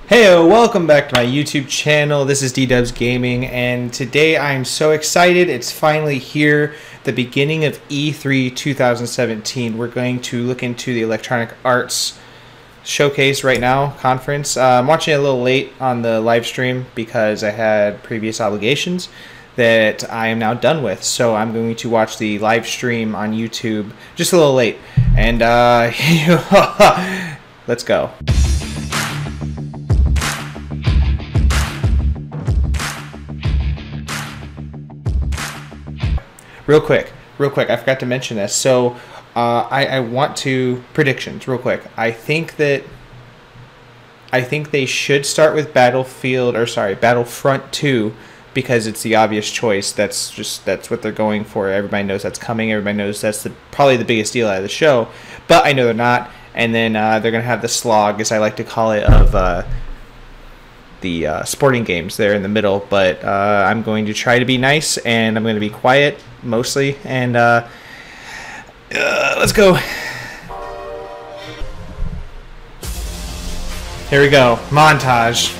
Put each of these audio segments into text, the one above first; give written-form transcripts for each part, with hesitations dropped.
Heyo, welcome back to my YouTube channel. This is DDUBS Gaming, and today I'm so excited. It's finally here, the beginning of E3 2017. We're going to look into the Electronic Arts Showcase right now, conference. I'm watching it a little late on the live stream because I had previous obligations that I am now done with. So I'm going to watch the live stream on YouTube just a little late. And let's go. Real quick, I forgot to mention this. So, I want to predictions real quick. I think they should start with Battlefront 2 because it's the obvious choice. That's what they're going for. Everybody knows that's coming. Everybody knows that's probably the biggest deal out of the show. But I know they're not. And then they're gonna have the slog, as I like to call it, of the sporting games there in the middle. But I'm going to try to be nice, and I'm going to be quiet mostly, and let's go. Here we go. Montage.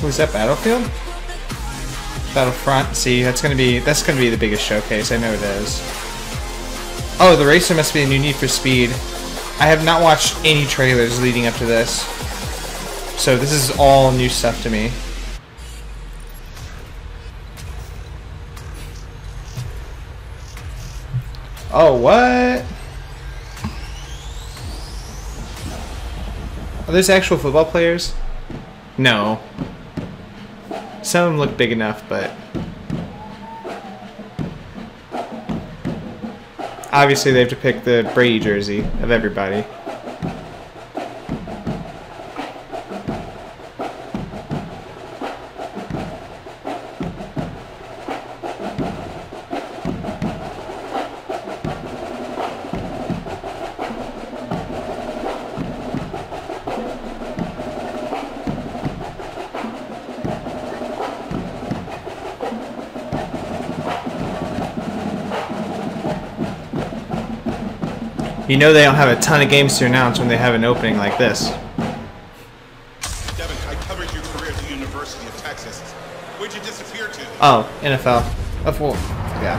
Was that Battlefield? Battlefront. See, that's gonna be the biggest showcase. I know it is. Oh, the racer must be a new Need for Speed. I have not watched any trailers leading up to this, so this is all new stuff to me. Oh, what? Are those actual football players? No. Some of them look big enough, but obviously they have to pick the Brady jersey of everybody. You know they don't have a ton of games to announce when they have an opening like this. Devin, I covered your career at the University of Texas. Where'd you disappear to? Oh, NFL. Well, yeah.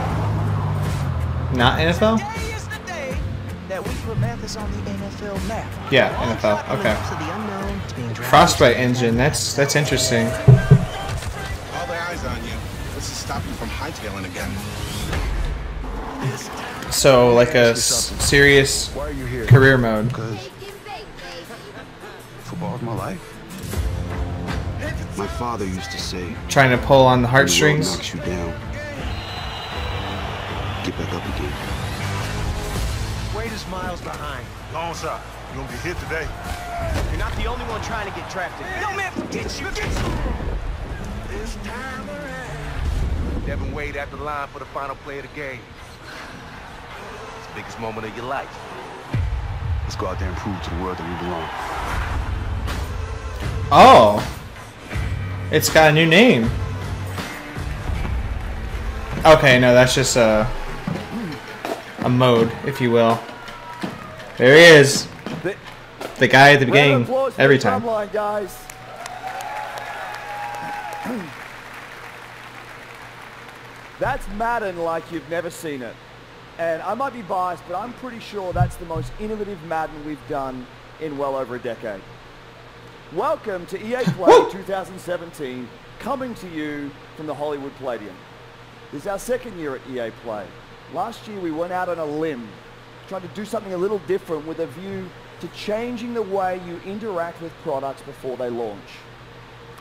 Not NFL? Today is the day that we put Mathis on the NFL map. Yeah, NFL. Okay. Frostbite engine. That's interesting. All the eyes on you. What's to stop you from hightailing again? So, like a serious career mode. Because football's my life. My father used to say, Trying to pull on the heartstrings. knocks you down, get back up again. Wade is miles behind. Long shot. You gonna get hit today. You're not the only one trying to get drafted. Yo, man, forget you. This time around. Devin Wade at the line for the final play of the game. It's the biggest moment of your life. Let's go out there and prove to the world that we belong. Oh. It's got a new name. Okay, no, that's just a mode, if you will. There he is. The guy at the beginning every time. Guys. That's Madden like you've never seen it. And I might be biased, but I'm pretty sure that's the most innovative Madden we've done in well over a decade. Welcome to EA Play 2017, coming to you from the Hollywood Palladium. This is our second year at EA Play. Last year we went out on a limb, trying to do something a little different with a view to changing the way you interact with products before they launch.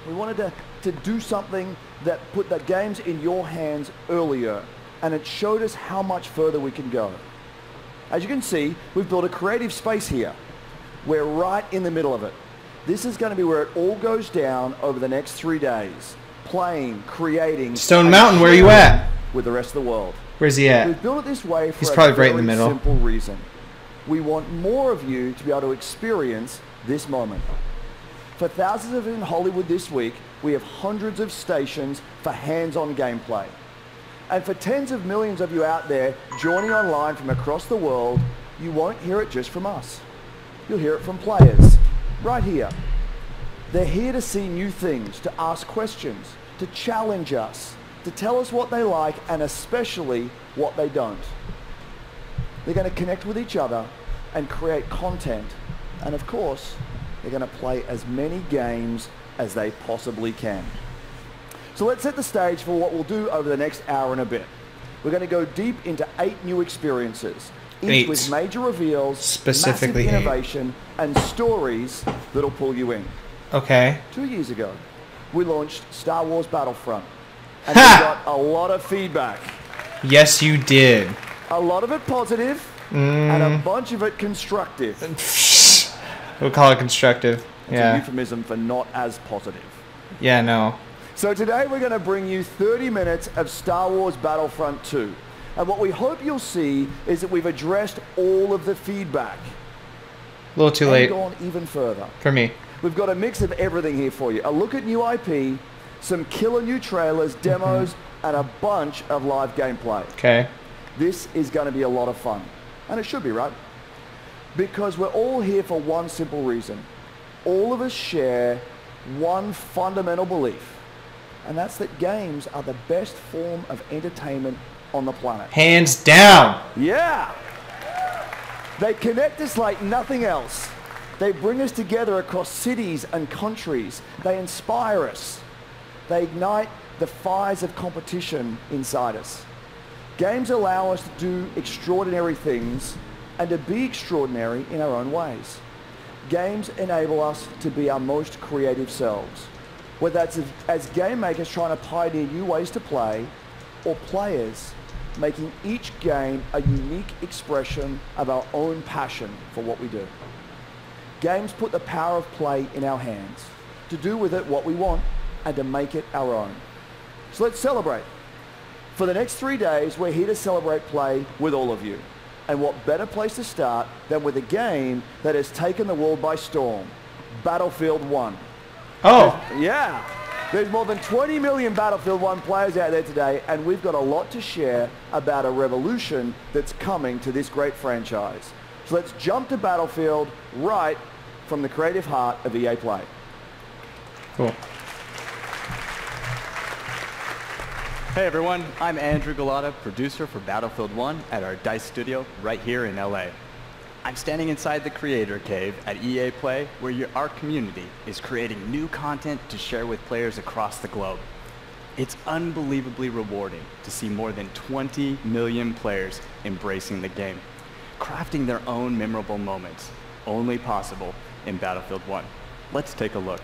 We wanted to do something that put the games in your hands earlier, and it showed us how much further we can go. As you can see, we've built a creative space here. We're right in the middle of it. This is going to be where it all goes down over the next 3 days. Playing, creating... Stone Mountain, where are you at? With the rest of the world. Where's he at? We've built it this way for He's probably a right in the very middle. simple reason. we want more of you to be able to experience this moment. For thousands of you in Hollywood this week, we have hundreds of stations for hands-on gameplay. And for tens of millions of you out there joining online from across the world, you won't hear it just from us. You'll hear it from players, right here. They're here to see new things, to ask questions, to challenge us, to tell us what they like and especially what they don't. They're going to connect with each other and create content. And of course, they're going to play as many games as they possibly can. So let's set the stage for what we'll do over the next hour and a bit. We're going to go deep into 8 new experiences, each with major reveals, specifically massive innovation, and stories that'll pull you in. Okay. 2 years ago, we launched Star Wars Battlefront, and we got a lot of feedback. Yes, you did. A lot of it positive, and a bunch of it constructive. We'll call it constructive. It's a euphemism for not as positive. Yeah, no. So today we're going to bring you 30 minutes of Star Wars Battlefront 2. And what we hope you'll see is that we've addressed all of the feedback. A little too late. Gone even further. For me. We've got a mix of everything here for you. A look at new IP, some killer new trailers, demos, and a bunch of live gameplay. Okay. This is going to be a lot of fun. And it should be, right? Because we're all here for one simple reason. All of us share one fundamental belief. And that's that games are the best form of entertainment on the planet. Hands down. Yeah. They connect us like nothing else. They bring us together across cities and countries. They inspire us. They ignite the fires of competition inside us. Games allow us to do extraordinary things and to be extraordinary in our own ways. Games enable us to be our most creative selves. Whether that's as game makers trying to pioneer new ways to play, or players making each game a unique expression of our own passion for what we do. Games put the power of play in our hands, to do with it what we want and to make it our own. So let's celebrate. For the next 3 days, we're here to celebrate play with all of you. And what better place to start than with a game that has taken the world by storm, Battlefield 1. Oh. Yeah. There's more than 20 million Battlefield 1 players out there today, and we've got a lot to share about a revolution that's coming to this great franchise. So let's jump to Battlefield right from the creative heart of EA Play. Cool. Hey everyone, I'm Andrew Galata, producer for Battlefield 1 at our DICE studio right here in LA. I'm standing inside the Creator Cave at EA Play, where our community is creating new content to share with players across the globe. It's unbelievably rewarding to see more than 20 million players embracing the game, crafting their own memorable moments, only possible in Battlefield 1. Let's take a look.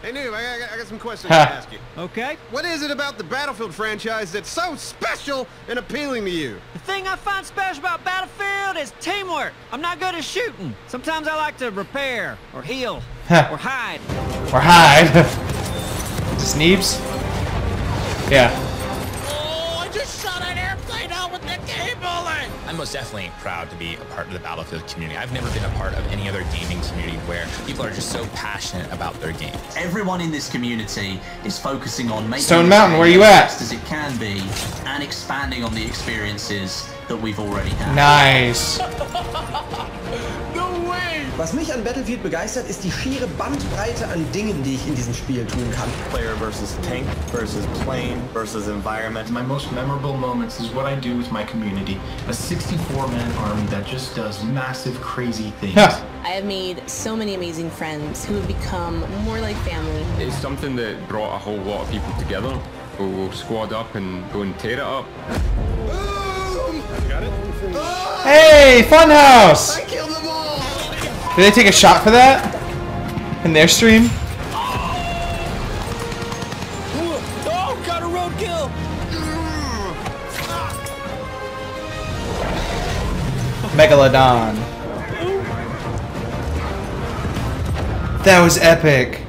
Hey, Noob, I got some questions to ask you. Okay. What is it about the Battlefield franchise that's so special and appealing to you? The thing I find special about Battlefield is teamwork. I'm not good at shooting. Sometimes I like to repair, or heal, or hide. Or hide. Sneebs? Yeah. Oh, I just shot an airplane out with the cable! I'm most definitely proud to be a part of the Battlefield community. I've never been a part of any other gaming community where people are just so passionate about their games. Everyone in this community is focusing on making Stone Mountain, where you at? as best as it can be and expanding on the experiences that we've already had. Nice. No way! Was mich an Battlefield begeistert, ist die schiere Bandbreite an Dingen, die ich in diesem Spiel tun kann. Player versus tank versus plane versus environment. My most memorable moments is what I do with my community. A 64-man army that just does massive, crazy things. I have made so many amazing friends who have become more like family. It's something that brought a whole lot of people together. We'll squad up and go and tear it up. Got it? Hey, Funhouse! I killed them all! Did they take a shot for that? In their stream? Oh, got a roadkill! Megalodon. That was epic.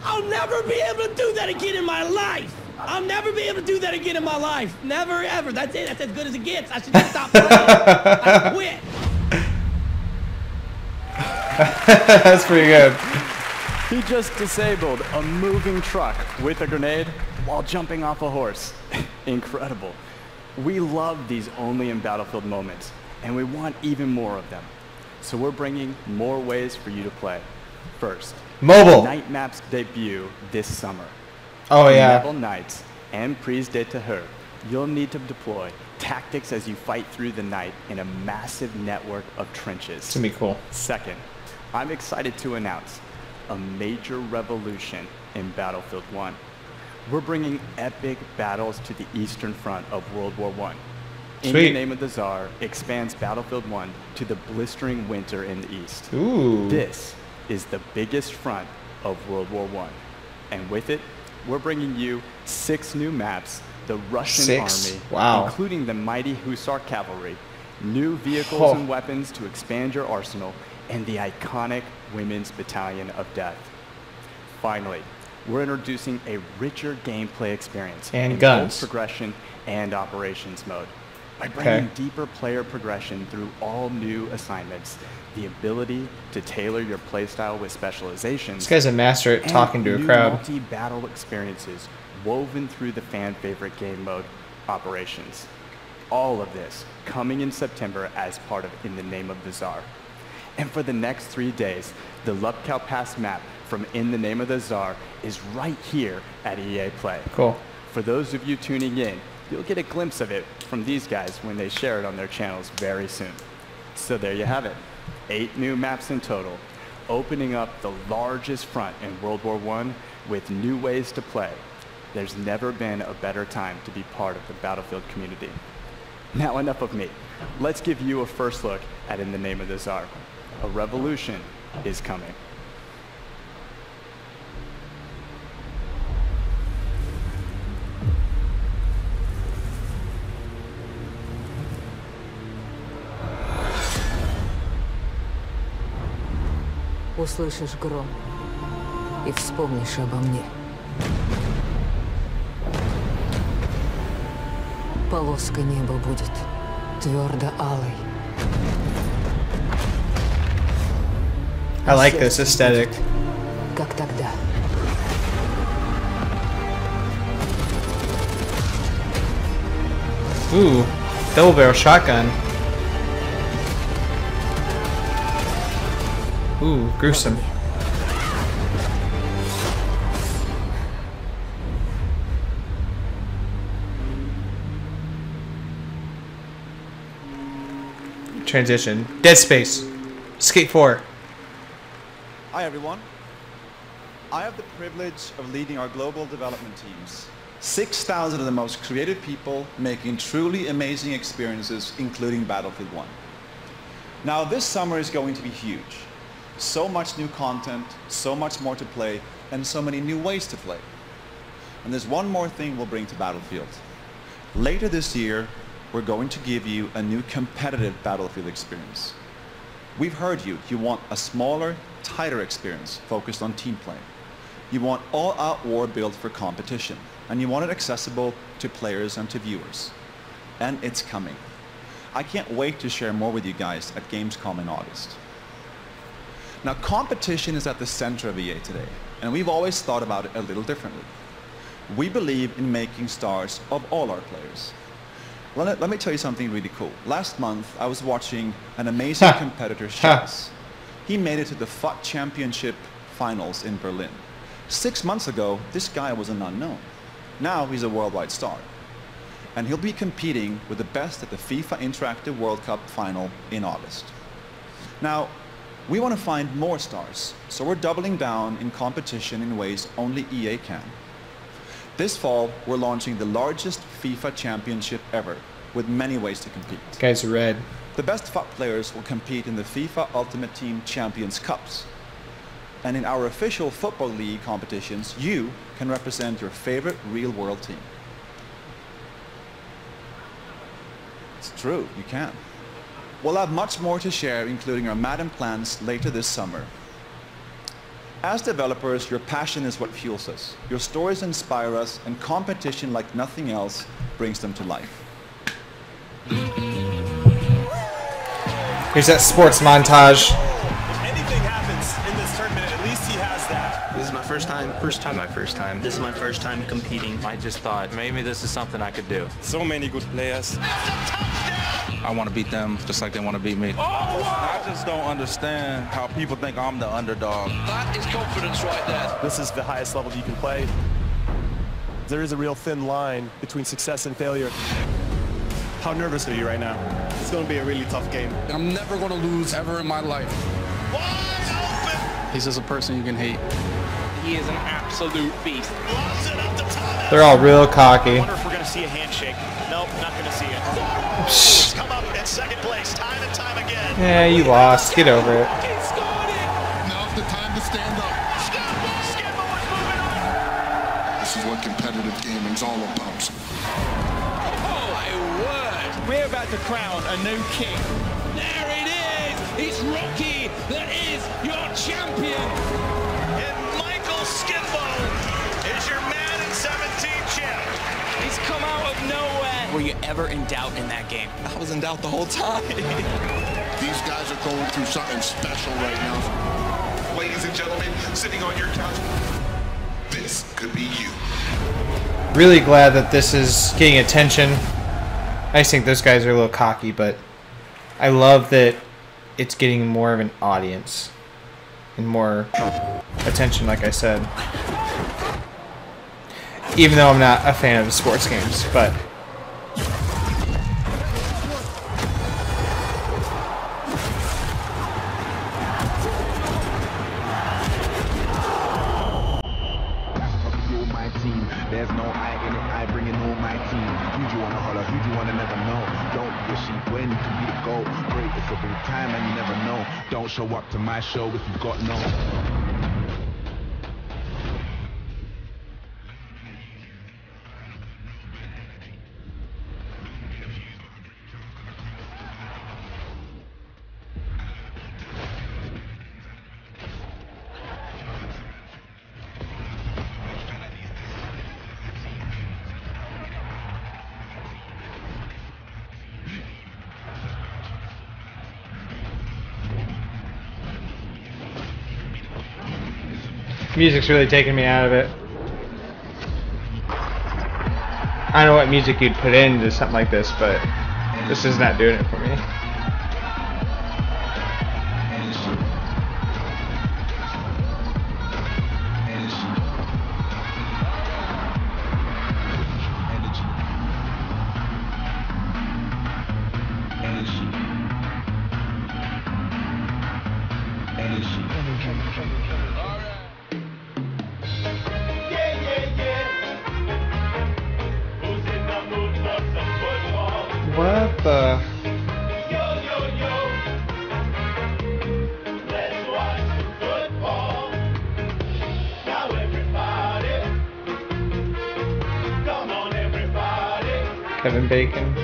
I'll never be able to do that again in my life! I'll never be able to do that again in my life. Never, ever. That's it. That's as good as it gets. I should just stop playing. I quit. That's pretty good. He just disabled a moving truck with a grenade while jumping off a horse. Incredible. We love these only in Battlefield moments, and we want even more of them. So we're bringing more ways for you to play. First, mobile night maps debut this summer. Oh yeah. Level nights and prise de terreur. You'll need to deploy tactics as you fight through the night in a massive network of trenches. It's gonna be cool. Second, I'm excited to announce a major revolution in Battlefield 1. We're bringing epic battles to the Eastern Front of World War I. In the Name of the Tsar expands Battlefield 1 to the blistering winter in the East. Ooh. This is the biggest front of World War I. And with it, we're bringing you 6 new maps, the Russian army, including the mighty Hussar cavalry, new vehicles and weapons to expand your arsenal, and the iconic Women's Battalion of Death. Finally, we're introducing a richer gameplay experience in both progression and operations mode. By bringing deeper player progression through all new assignments, the ability to tailor your playstyle with specializations. This guy's a master at talking to a crowd. Multi-battle experiences woven through the fan-favorite game mode, Operations. All of this coming in September as part of In the Name of the Tsar. And for the next 3 days, the Lubkow Pass map from In the Name of the Tsar is right here at EA Play. Cool. For those of you tuning in, you'll get a glimpse of it from these guys when they share it on their channels very soon. So there you have it. 8 new maps in total, opening up the largest front in World War I with new ways to play. There's never been a better time to be part of the Battlefield community. Now enough of me. Let's give you a first look at In the Name of the Tsar. A revolution is coming. Услышишь гром и вспомнишь обо мне. Полоска неба будет твердо алой. I like this aesthetic. Как тогда. Ooh, double barrel shotgun. Ooh, gruesome. Transition. Dead Space. Skate 4. Hi everyone. I have the privilege of leading our global development teams. 6,000 of the most creative people making truly amazing experiences, including Battlefield 1. Now this summer is going to be huge. So much new content, so much more to play, and so many new ways to play. And there's one more thing we'll bring to Battlefield. Later this year, we're going to give you a new competitive Battlefield experience. We've heard you. You want a smaller, tighter experience focused on team play. You want all-out war built for competition, and you want it accessible to players and to viewers. And it's coming. I can't wait to share more with you guys at Gamescom in August. Now, competition is at the center of EA today, and we've always thought about it a little differently. We believe in making stars of all our players. Let me tell you something really cool. Last month, I was watching an amazing competitor's chess. He made it to the FUT Championship finals in Berlin. 6 months ago, this guy was an unknown. Now he's a worldwide star. And he'll be competing with the best at the FIFA Interactive World Cup final in August. Now, we want to find more stars, so we're doubling down in competition in ways only EA can. This fall, we're launching the largest FIFA championship ever, with many ways to compete. Guys are red. The best FUT players will compete in the FIFA Ultimate Team Champions Cups. And in our official Football League competitions, you can represent your favorite real-world team. It's true, you can. We'll have much more to share, including our Madden plans later this summer. As developers, your passion is what fuels us. Your stories inspire us, and competition like nothing else brings them to life. Here's that sports montage. If anything happens in this tournament, at least he has that. This is my first time. My first time. This is my first time competing. I just thought maybe this is something I could do. So many good players. I want to beat them just like they want to beat me. Oh, wow. I just don't understand how people think I'm the underdog. That is confidence right there. This is the highest level you can play. There is a real thin line between success and failure. How nervous are you right now? It's going to be a really tough game. I'm never going to lose ever in my life. Wide open. He's just a person you can hate. He is an absolute beast. They're all real cocky. I wonder if we're going to see a handshake. Nope, not going to see it. He's come up in second place time and time again. Yeah, you lost. Get over it. Now's the time to stand up. This is what competitive gaming's all about. Oh, my word. We're about to crown a new king. There it is. It's Rocky that is your champion. And Michael Skidbo is your Madden 17 champ. He's come out of nowhere. Were you ever in doubt in that game? I was in doubt the whole time. These guys are going through something special right now. Ladies and gentlemen, sitting on your couch, this could be you. Really glad that this is getting attention. I just think those guys are a little cocky, but I love that it's getting more of an audience and more attention, like I said. Even though I'm not a fan of sports games, but there's no I in it, I bring it on my team. Who you wanna holler, who you wanna never know. Don't be a sheep when you can be the goal. Great, it's a big time and you never know. Don't show up to my show if you've got no. music's really taking me out of it. I don't know what music you'd put into something like this, but this is not doing it for me. What the? Kevin Bacon.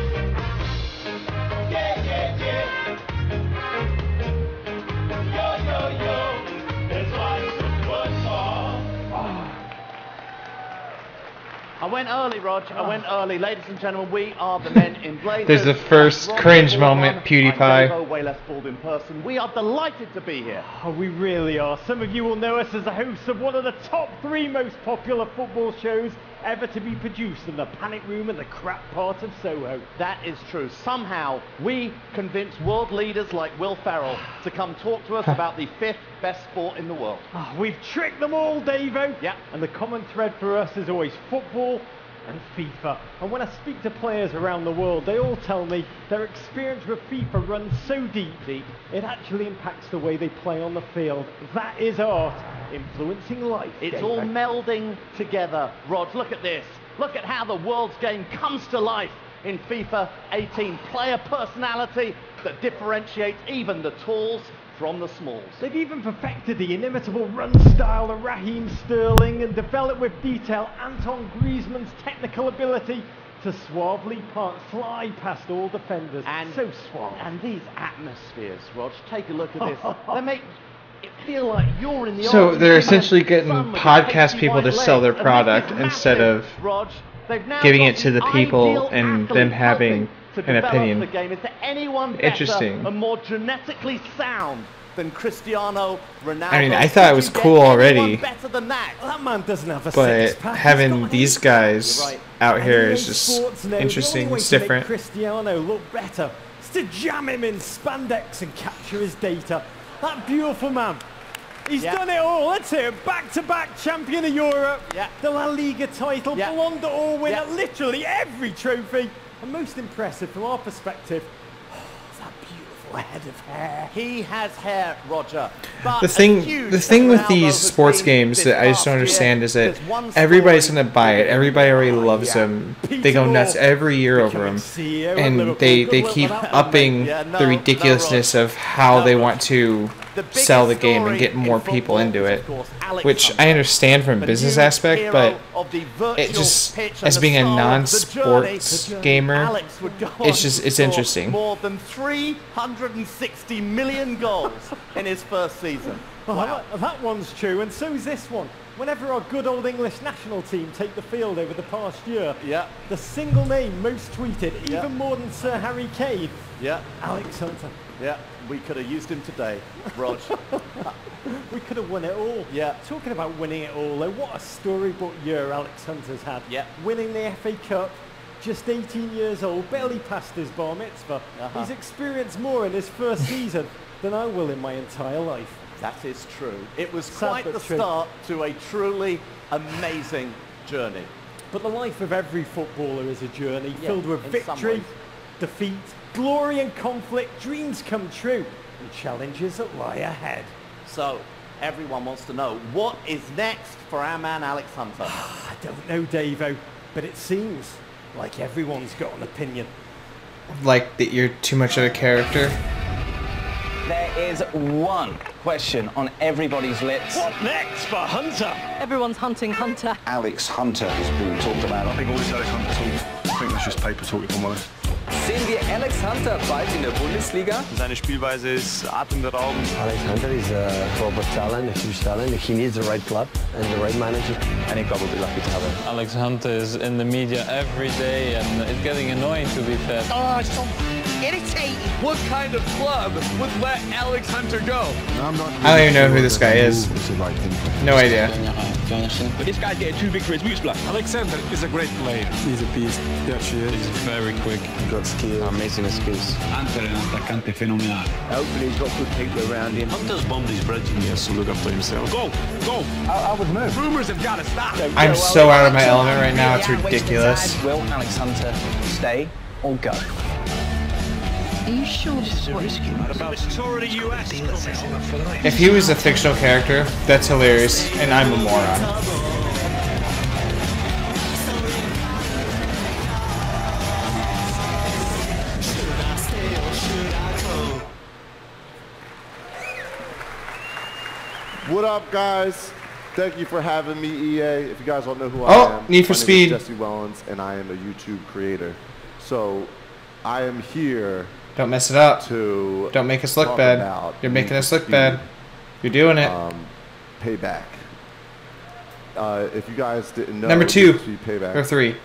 I went early, Rog. I went early. Ladies and gentlemen, we are the men in blazers. There's the first cringe moment, PewDiePie. Way less bald in person. We are delighted to be here. Oh, we really are. Some of you will know us as the hosts of one of the top 3 most popular football shows ever to be produced in the panic room of the crap part of Soho. That is true. Somehow, we convinced world leaders like Will Ferrell to come talk to us about the 5th best sport in the world. Oh, we've tricked them all, Davo. Yeah. And the common thread for us is always football and FIFA. And when I speak to players around the world, they all tell me their experience with FIFA runs so deep, it actually impacts the way they play on the field. That is art influencing life. It's all melding together. Rod, look at this. Look at how the world's game comes to life in FIFA 18. Player personality that differentiates even the talls from the smalls. They've even perfected the inimitable run style of Raheem Sterling and developed with detail Anton Griezmann's technical ability to suavely fly past all defenders. And so suave. And these atmospheres, Rog, take a look at this. feel like you're in the So they're orange essentially sun getting with podcast tasty people to white sell their legs, and this product is instead massive, of Rog. They've now giving got it to the the people ideal and athlete them having to an develop opinion. the game. Is there anyone better Interesting. and more genetically sound than Cristiano Ronaldo? I mean, I thought it was cool already, Better than that? That man doesn't have a but six-pack. having these guys You're right. out here And is EA just Sports know interesting. the only way It's to make different. Cristiano look better is to jam him in spandex and capture his data. That beautiful man. He's done it all. Let's hear it. Back-to-back champion of Europe, the La Liga title, Ballon d'Or winner, literally every trophy. And most impressive from our perspective, that beautiful head of hair. He has hair, Roger. But The thing with these sports games that I just don't understand is that everybody's gonna buy it. Everybody already loves them. They go nuts every year over them, and they keep upping the ridiculousness of how they want to sell the game and get more people into it, which I understand from a business aspect, but it just, as being a non-sports gamer, it's interesting. More than 360 million goals in his first season. Wow. That one's true, and so's this one. Whenever our good old English national team take the field over the past year, the single name most tweeted, even more than Sir Harry Kane, Alex Hunter. Yeah, we could have used him today, Rog. We could have won it all. Yeah. Talking about winning it all, though, what a storybook year Alex Hunter's had. Yeah. Winning the FA Cup, just 18 years old, barely passed his bar mitzvah. He's experienced more in his first season than I will in my entire life. That is true. It was quite the start to a truly amazing journey. But the life of every footballer is a journey filled with victory, defeat, glory and conflict, dreams come true, and challenges that lie ahead. So, everyone wants to know, what is next for our man Alex Hunter? I don't know, Davo, but it seems like everyone's got an opinion. Like that you're too much of a character. There is one question on everybody's lips. What next for Hunter? Everyone's hunting Hunter. Alex Hunter has been talked about. I think all this Alex Hunter talk, I think that's just paper talk, if I'm honest. Sehen wir Alex Hunter bald in der Bundesliga? Seine Spielweise ist atemberaubend. Alex Hunter is a global talent, a huge talent. He needs the right club and the right manager. And he probably lucky to have him. Alex Hunter is in the media every day and it's getting annoying to be fair. Oh, it's so irritating. What kind of club would let Alex Hunter go? I don't even know who this guy is. No idea. But this guy's getting too big for his boots, blood. Alex Hunter is a great player. He's a beast. He actually is. He's very quick. Got skill. Amazing skills. Hunter è un attaccante fenomenale. Hopefully he's got good people around him. Hunter's bombed his bridge. He has to look after himself. Go! Go! I would move. Rumors have got to stop. I'm so out of my element right now, it's ridiculous. Will Alex Hunter stay or go? Are you sure this is what Risky, man. About the tour of the US. If he was a fictional character, that's hilarious, and I'm a moron. What up, guys? Thank you for having me, EA. If you guys don't know who I am, Need for Speed. my name is Jesse Wellens, and I am a YouTube creator. So, I am here. Don't mess it up. Don't make us look bad. You're making us look bad. You're doing it. Payback. If you guys didn't know, Number 2 Payback, or 3.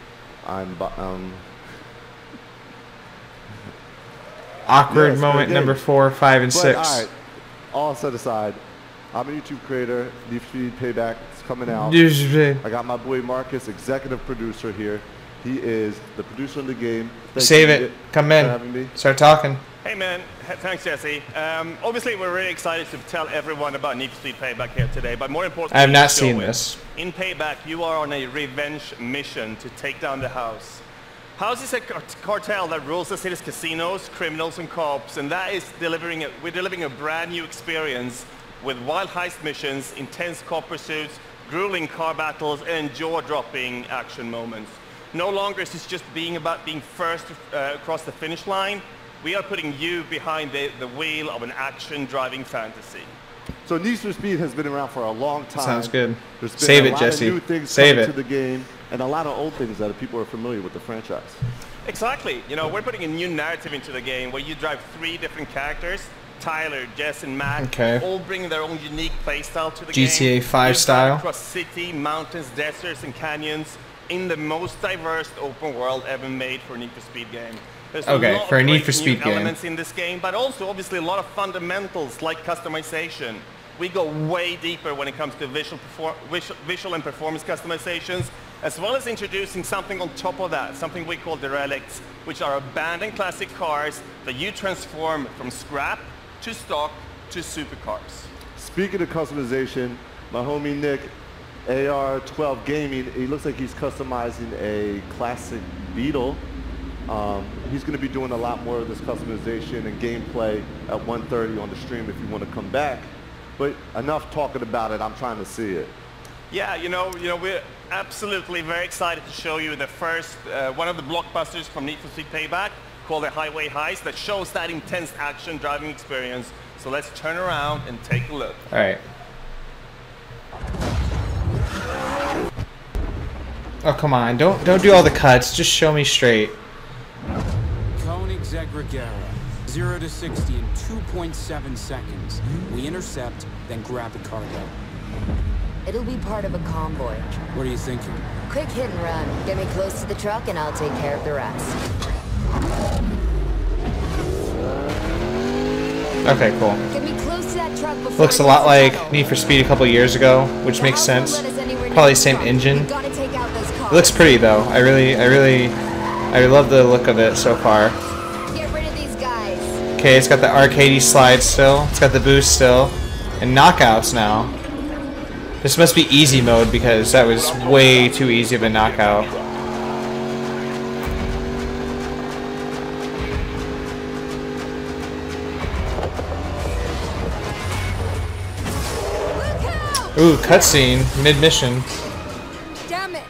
Awkward moment number 4, 5, and 6. All right, all set aside. I'm a YouTube creator. Need for Speed Payback is coming out. I got my boy Marcus, executive producer here. He is the producer of the game. Save it. Come in. Start talking. Hey man, thanks Jesse. Obviously we're really excited to tell everyone about Need for Speed Payback here today, but more importantly, I have not seen this. In Payback, you are on a revenge mission to take down the House. House is a cartel that rules the city's casinos, criminals, and cops, and that is we're delivering a brand new experience with wild heist missions, intense cop pursuits, grueling car battles, and jaw-dropping action moments. No longer is this just about being first across the finish line. We are putting you behind the wheel of an action-driving fantasy. So Need for Speed has been around for a long time. Sounds good. There's been Save a it, lot Jesse. of new things Save coming it. to the game, and a lot of old things that people are familiar with the franchise. Exactly. You know, we're putting a new narrative into the game where you drive 3 different characters Tyler, Jess, and Mac, Okay. all bringing their own unique playstyle to the GTA game. 5 style. Across city, mountains, deserts, and canyons in the most diverse open world ever made for a Need for Speed game. There's Okay, a lot for a of Need great for Speed new game. elements in this game, but also obviously a lot of fundamentals like customization. We go way deeper when it comes to visual and performance customizations, as well as introducing something on top of that, something we call the relics, which are abandoned classic cars that you transform from scrap to stock to supercars. Speaking of customization, my homie Nick, AR12 Gaming, he looks like he's customizing a classic Beetle. He's going to be doing a lot more of this customization and gameplay at 1:30 on the stream if you want to come back. But enough talking about it, I'm trying to see it. Yeah, you know, we're absolutely very excited to show you the first, one of the blockbusters from Need for Speed Payback, called the Highway Heist, that shows that intense action driving experience. So let's turn around and take a look. All right. Oh, come on. Don't do all the cuts. Just show me straight. Koenigsegg Regera, 0 to 60 in 2.7 seconds. We intercept, then grab the cargo. It'll be part of a convoy. What are you thinking? Quick hit and run. Get me close to the truck and I'll take care of the rest. Okay, cool. Get me close to that truck before Looks a lot like Need for Speed a couple years ago, which makes sense. Probably same engine. It looks pretty though. I love the look of it so far. Get rid of these guys. Okay, it's got the arcadey slide still. It's got the boost still, and knockouts now. This must be easy mode because that was way too easy of a knockout. Ooh, cutscene, mid-mission. Damn it.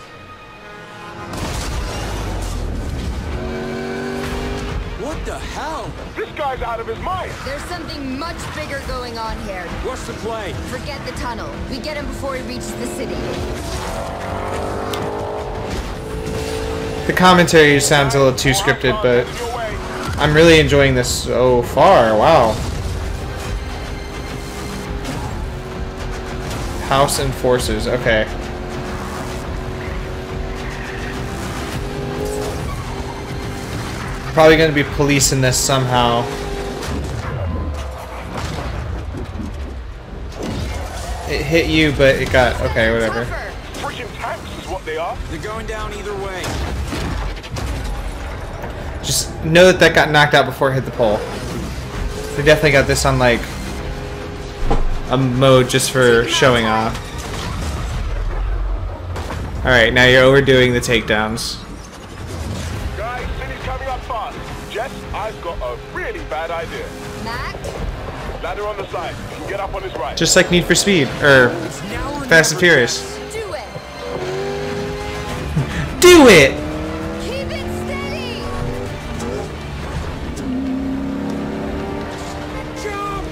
What the hell? This guy's out of his mind. There's something much bigger going on here. What's the play? Forget the tunnel. We get him before he reaches the city. The commentary sounds a little too scripted, but I'm really enjoying this so far. Wow. House and Forces, okay. Probably gonna be policing this somehow. It hit you, but it got, okay, whatever. Freaking tanks is what they are. They're going down either way. Just know that got knocked out before it hit the pole. They definitely got this on like a mode just for showing off. Alright, now you're overdoing the takedowns. Guys, city's coming up fast. Jess, I've got a really bad idea. Mac? Ladder on the side. You can get up on his right. Just like Need for Speed, or Fast and Furious. Do it. Do it! Keep it steady. Jump!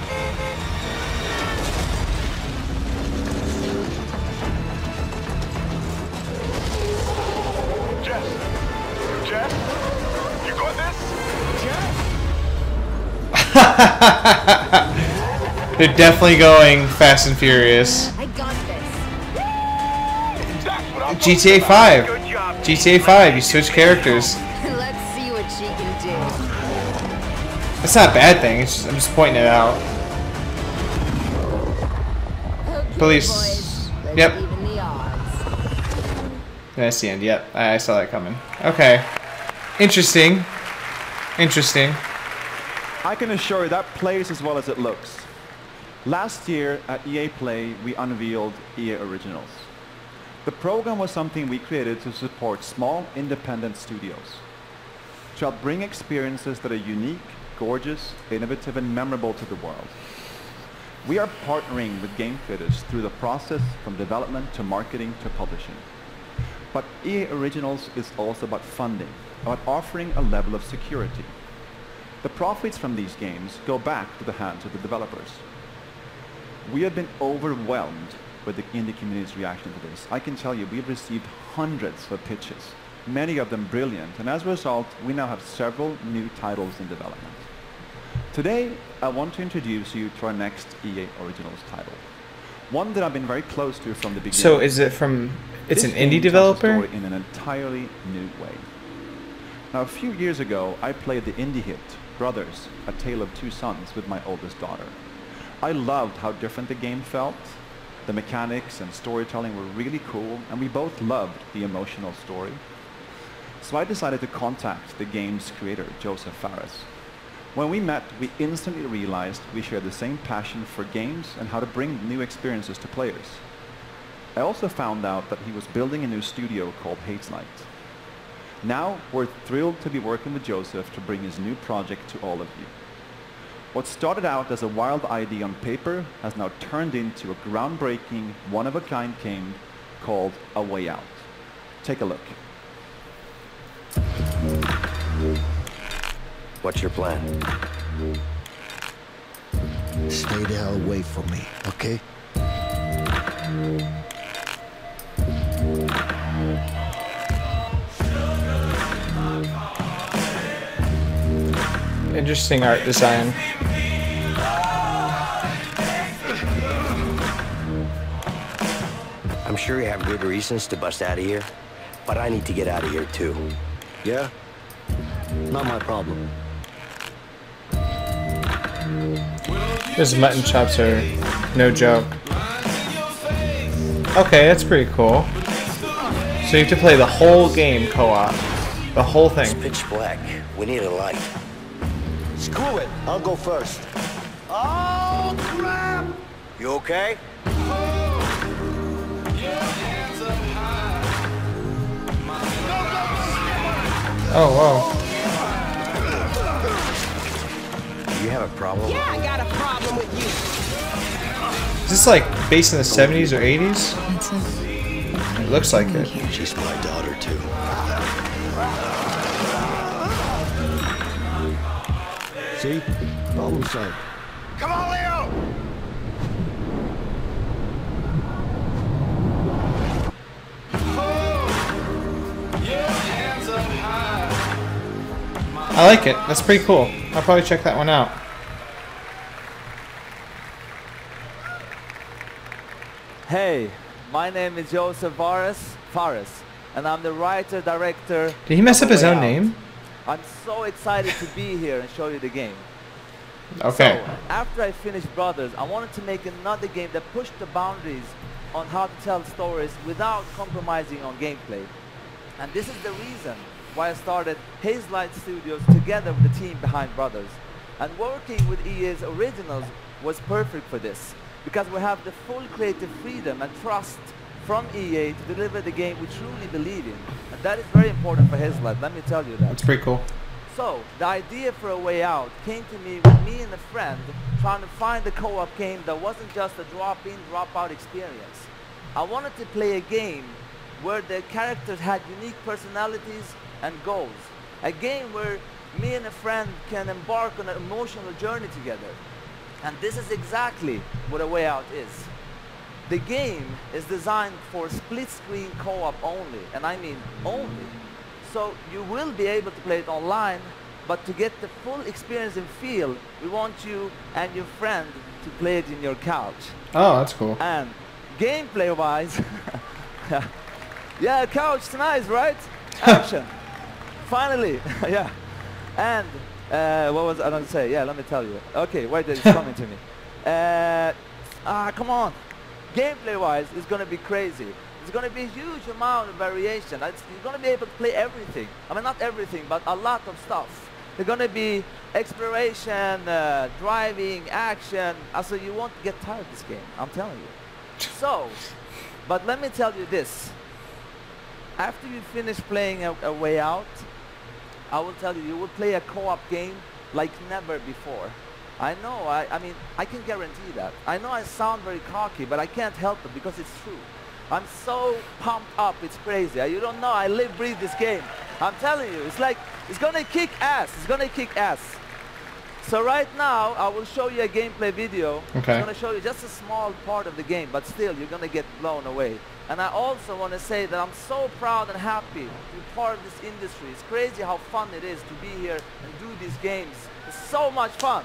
Jess, you got this? They're definitely going Fast and Furious. I got this. GTA 5. GTA 5, you switch characters. Let's see what she can do. That's not a bad thing, it's just, I'm just pointing it out. Okay, Police. boys, let's Yep. even the odds. That's the end, yep. I saw that coming. Okay. Interesting. Interesting. I can assure you that plays as well as it looks. Last year at EA Play, we unveiled EA Originals. The program was something we created to support small independent studios, to help bring experiences that are unique, gorgeous, innovative, and memorable to the world. We are partnering with game creators through the process from development to marketing to publishing. But EA Originals is also about funding, about offering a level of security. The profits from these games go back to the hands of the developers. We have been overwhelmed with the indie community's reaction to this. I can tell you, we've received hundreds of pitches, many of them brilliant, and as a result, we now have several new titles in development. Today, I want to introduce you to our next EA Originals title. One that I've been very close to from the beginning. So is it from, it's This an game indie tells the developer? story in an entirely new way. Now, a few years ago, I played the indie hit, Brothers, A Tale of Two Sons, with my oldest daughter. I loved how different the game felt. The mechanics and storytelling were really cool, and we both loved the emotional story. So I decided to contact the game's creator, Joseph Fares. When we met, we instantly realized we shared the same passion for games and how to bring new experiences to players. I also found out that he was building a new studio called Hazelight. Now, we're thrilled to be working with Joseph to bring his new project to all of you. What started out as a wild idea on paper has now turned into a groundbreaking, one-of-a-kind game called A Way Out. Take a look. What's your plan? Stay the hell away from me, okay? Interesting art design. I'm sure you have good reasons to bust out of here, but I need to get out of here too. Yeah? Not my problem. Those mutton chops are no joke. Okay, that's pretty cool. So you have to play the whole game co-op. The whole thing. It's pitch black. We need a light. Screw it. I'll go first. Oh, crap! You okay? Oh, whoa. You have a problem? Yeah, I got a problem with you. Is this like based in the 70s or 80s? It looks like it. She's my daughter too. See? Problem solved. Come on, Leo! I like it. That's pretty cool. I'll probably check that one out. Hey, my name is Joseph Fares, and I'm the writer-director. Did he mess up his own name? I'm so excited to be here and show you the game. Okay. So, after I finished Brothers, I wanted to make another game that pushed the boundaries on how to tell stories without compromising on gameplay. And this is the reason why I started Hazelight Studios together with the team behind Brothers. And working with EA's originals was perfect for this, because we have the full creative freedom and trust from EA to deliver the game we truly believe in. And that is very important for Hazelight, let me tell you that. That's pretty cool. So, the idea for A Way Out came to me with me and a friend trying to find a co-op game that wasn't just a drop-in, drop-out experience. I wanted to play a game where the characters had unique personalities and goals. A game where me and a friend can embark on an emotional journey together. And this is exactly what A Way Out is. The game is designed for split-screen co-op only, and I mean only. So you will be able to play it online, but to get the full experience and feel, we want you and your friend to play it in your couch. Oh, that's cool. And gameplay-wise, yeah, couch, nice, right? Action. Finally, yeah. And what was I going to say? Yeah, let me tell you. Okay, wait, it's coming to me. Come on. Gameplay-wise, it's going to be crazy. It's going to be a huge amount of variation. You're going to be able to play everything. I mean, not everything, but a lot of stuff. There's going to be exploration, driving, action. Also, you won't get tired of this game, I'm telling you. So, but let me tell you this. After you finish playing A Way Out, I will tell you, you will play a co-op game like never before. I know, I mean, I can guarantee that. I know I sound very cocky, but I can't help it because it's true. I'm so pumped up, it's crazy. You don't know, I live, breathe this game. I'm telling you, it's like, it's gonna kick ass. It's gonna kick ass. So right now, I will show you a gameplay video. Okay. I'm gonna show you just a small part of the game, but still, you're gonna get blown away. And I also want to say that I'm so proud and happy to be part of this industry. It's crazy how fun it is to be here and do these games. It's so much fun.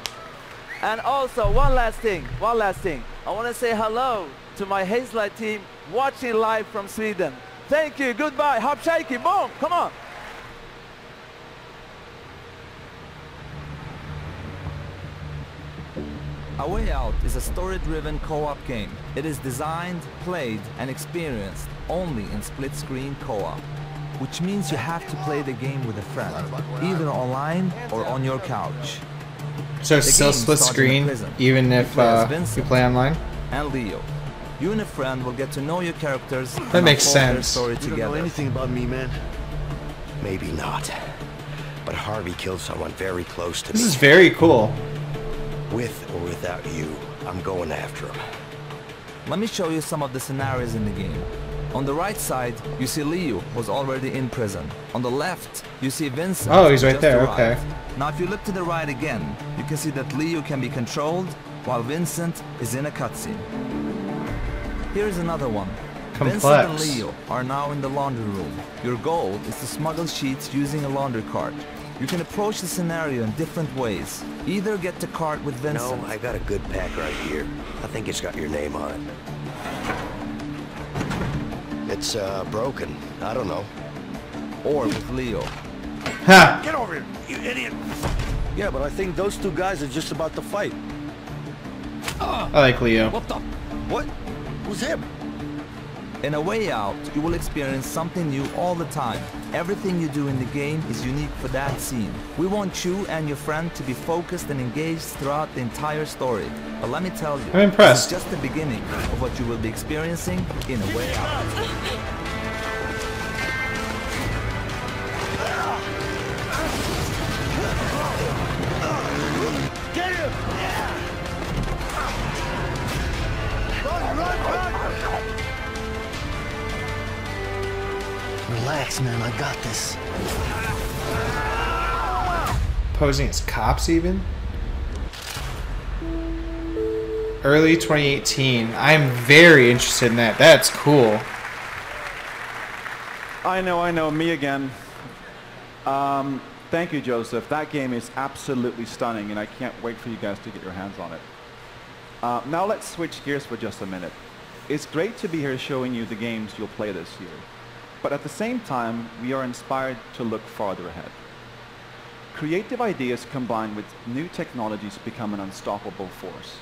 And also, one last thing. I want to say hello to my Hazelight team watching live from Sweden. Thank you, goodbye, hop shaky, boom, come on. A Way Out is a story-driven co-op game. It is designed, played, and experienced only in split-screen co-op, which means you have to play the game with a friend, either online or on your couch. So it's still split screen, even if you play online? And Leo. You and a friend will get to know your characters. That makes sense. Story You don't know anything about me, man. Maybe not. But Harvey killed someone very close to me. This is very cool. With or without you, I'm going after him. Let me show you some of the scenarios in the game. On the right side, you see Leo, who's already in prison. On the left, you see Vincent. Oh, he's right just there, arrived. okay. Now if you look to the right again, you can see that Leo can be controlled, while Vincent is in a cutscene. Here's another one. Complex. Vincent and Leo are now in the laundry room. Your goal is to smuggle sheets using a laundry cart. You can approach the scenario in different ways. Either get the cart with Vincent. No, I got a good pack right here. I think it's got your name on it. It's broken. I don't know. Or with Leo. Ha! Get over here, you idiot! Yeah, but I think those two guys are just about to fight. I like Leo. What the? What? Who's him? In A Way Out, you will experience something new all the time. Everything you do in the game is unique for that scene. We want you and your friend to be focused and engaged throughout the entire story. But let me tell you, I'm impressed. this is just the beginning of what you will be experiencing in A Way Out. Get him! Run, run, run! Relax, man. I got this. Posing as cops, even? Early 2018. I'm very interested in that. That's cool. I know, me again. Thank you, Joseph. That game is absolutely stunning, and I can't wait for you guys to get your hands on it. Now let's switch gears for just a minute. It's great to be here showing you the games you'll play this year. But at the same time, we are inspired to look farther ahead. Creative ideas combined with new technologies become an unstoppable force.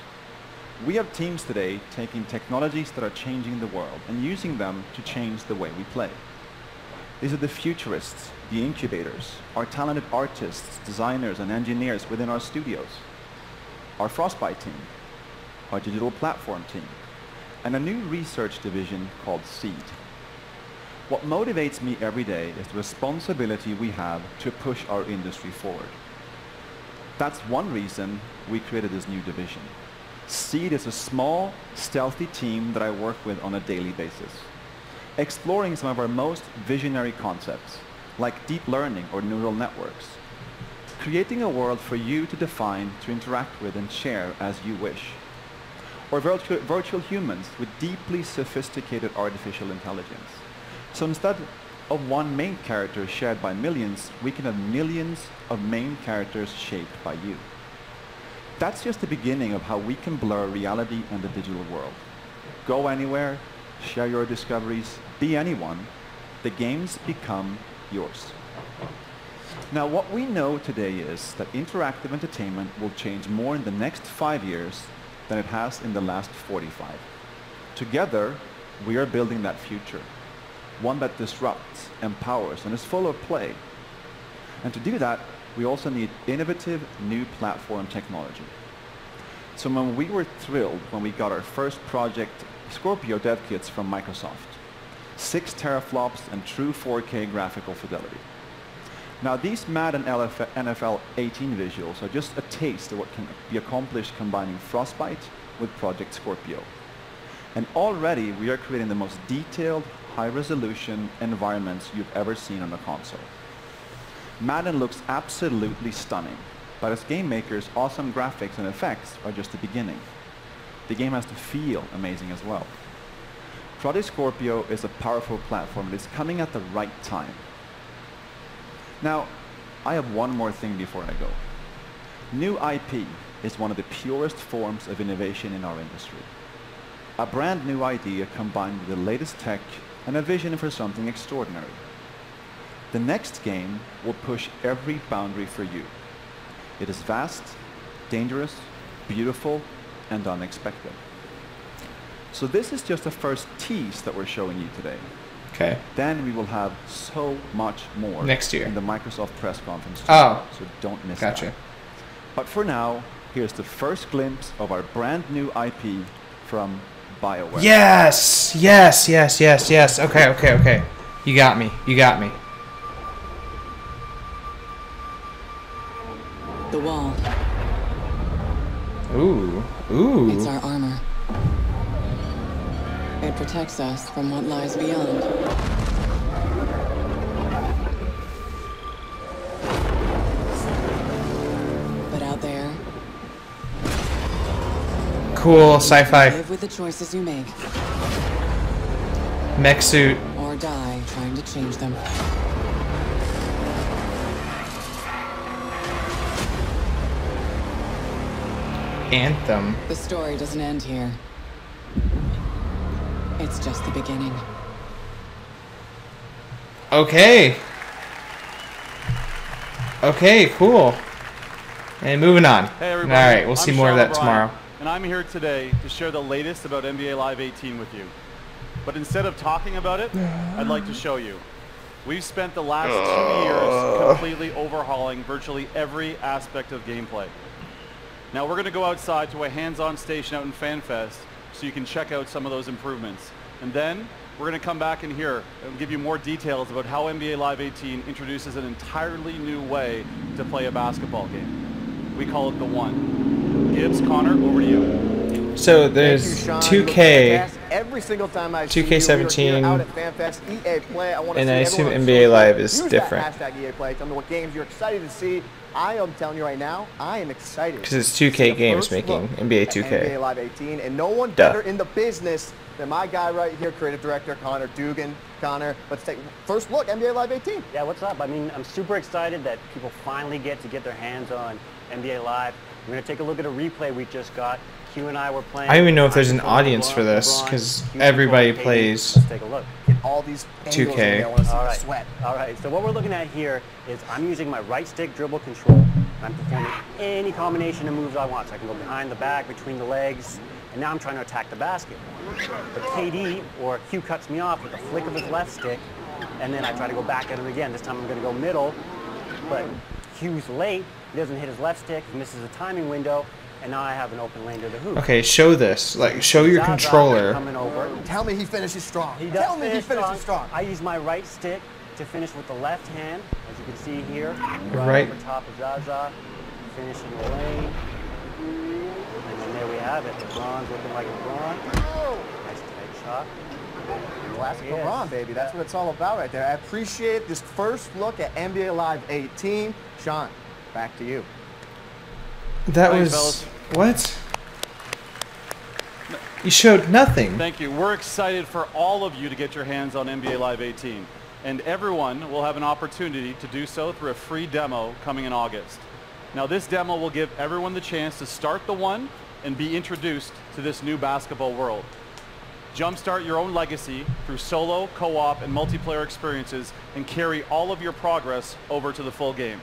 We have teams today taking technologies that are changing the world and using them to change the way we play. These are the futurists, the incubators, our talented artists, designers, and engineers within our studios, our Frostbite team, our digital platform team, and a new research division called Seed. What motivates me every day is the responsibility we have to push our industry forward. That's one reason we created this new division. Seed is a small, stealthy team that I work with on a daily basis, exploring some of our most visionary concepts, like deep learning or neural networks, creating a world for you to define, to interact with, and share as you wish, or virtual humans with deeply sophisticated artificial intelligence. So instead of one main character shared by millions, we can have millions of main characters shaped by you. That's just the beginning of how we can blur reality and the digital world. Go anywhere, share your discoveries, be anyone. The games become yours. Now, what we know today is that interactive entertainment will change more in the next 5 years than it has in the last 45. Together, we are building that future. One that disrupts, empowers, and is full of play. And to do that, we also need innovative new platform technology. So when we were thrilled when we got our first project Scorpio dev kits from Microsoft, 6 teraflops and true 4K graphical fidelity. Now these Madden NFL 18 visuals are just a taste of what can be accomplished combining Frostbite with Project Scorpio. And already we are creating the most detailed, high-resolution environments you've ever seen on a console. Madden looks absolutely stunning, but as game makers, awesome graphics and effects are just the beginning. The game has to feel amazing as well. Project Scorpio is a powerful platform that is coming at the right time. Now, I have one more thing before I go. New IP is one of the purest forms of innovation in our industry. A brand new idea combined with the latest tech and a vision for something extraordinary. The next game will push every boundary for you. It is vast, dangerous, beautiful, and unexpected. So this is just the first tease that we're showing you today. Okay. Then we will have so much more next year in the Microsoft press conference. Oh, so don't miss gotcha. that. But for now, here's the first glimpse of our brand new IP from BioWare. Yes, yes, yes, yes, yes. Okay, okay, okay. You got me. You got me. The wall. Ooh, ooh. It's our armor. It protects us from what lies beyond. But out there, cool sci-fi. live with the choices you make. Mech suit. Or die trying to change them. Anthem. The story doesn't end here. It's just the beginning. Okay. Okay, cool. And moving on. Hey everybody. All right, we'll see more of that tomorrow. And I'm here today to share the latest about NBA Live 18 with you. But instead of talking about it, I'd like to show you. We've spent the last 2 years completely overhauling virtually every aspect of gameplay. Now we're going to go outside to a hands-on station out in FanFest so you can check out some of those improvements. And then we're going to come back in here and give you more details about how NBA Live 18 introduces an entirely new way to play a basketball game. We call it the One. Gibbs, Connor, over to you. So there's 2K, every single time I 2K17, out at FanFest, EA Play. I want to and see I assume everyone NBA Live is use different. That hashtag EA Play. Tell me what games you're excited to see. I am telling you right now, I am excited. Because it's 2K Games making NBA 2K. NBA Live 18, and no one better in the business than my guy right here, creative director Connor Dugan. Connor, let's take first look, NBA Live 18. Yeah, what's up? I mean, I'm super excited that people finally get their hands on NBA Live. We're going to take a look at a replay we just got. Q and I were playing. I don't even know if there's an audience for this, because everybody plays Let's take a look. Get all these 2K. I want to see All the right. sweat. All right, so what we're looking at here is I'm using my right stick dribble control. I'm performing any combination of moves I want. So I can go behind the back, between the legs, and now I'm trying to attack the basket. But KD, or Q, cuts me off with a flick of his left stick, and then I try to go back at him again. This time I'm going to go middle, but Q's late. He doesn't hit his left stick. He misses a timing window, and now I have an open lane to the hoop. Okay, show this. Like, show your controller. Coming over. Tell me he finishes strong. He does. Tell me he finishes strong. I use my right stick to finish with the left hand, as you can see here. Right. Over top of Zaza, finishing the lane. And then there we have it. LeBron's looking like LeBron. Nice tight shot. Classic LeBron, baby. That's what it's all about right there. I appreciate this first look at NBA Live 18. Sean, back to you. That Thanks, was... fellas. What? You showed nothing. Thank you. We're excited for all of you to get your hands on NBA Live 18. And everyone will have an opportunity to do so through a free demo coming in August. Now this demo will give everyone the chance to start the One and be introduced to this new basketball world. Jumpstart your own legacy through solo, co-op, and multiplayer experiences and carry all of your progress over to the full game.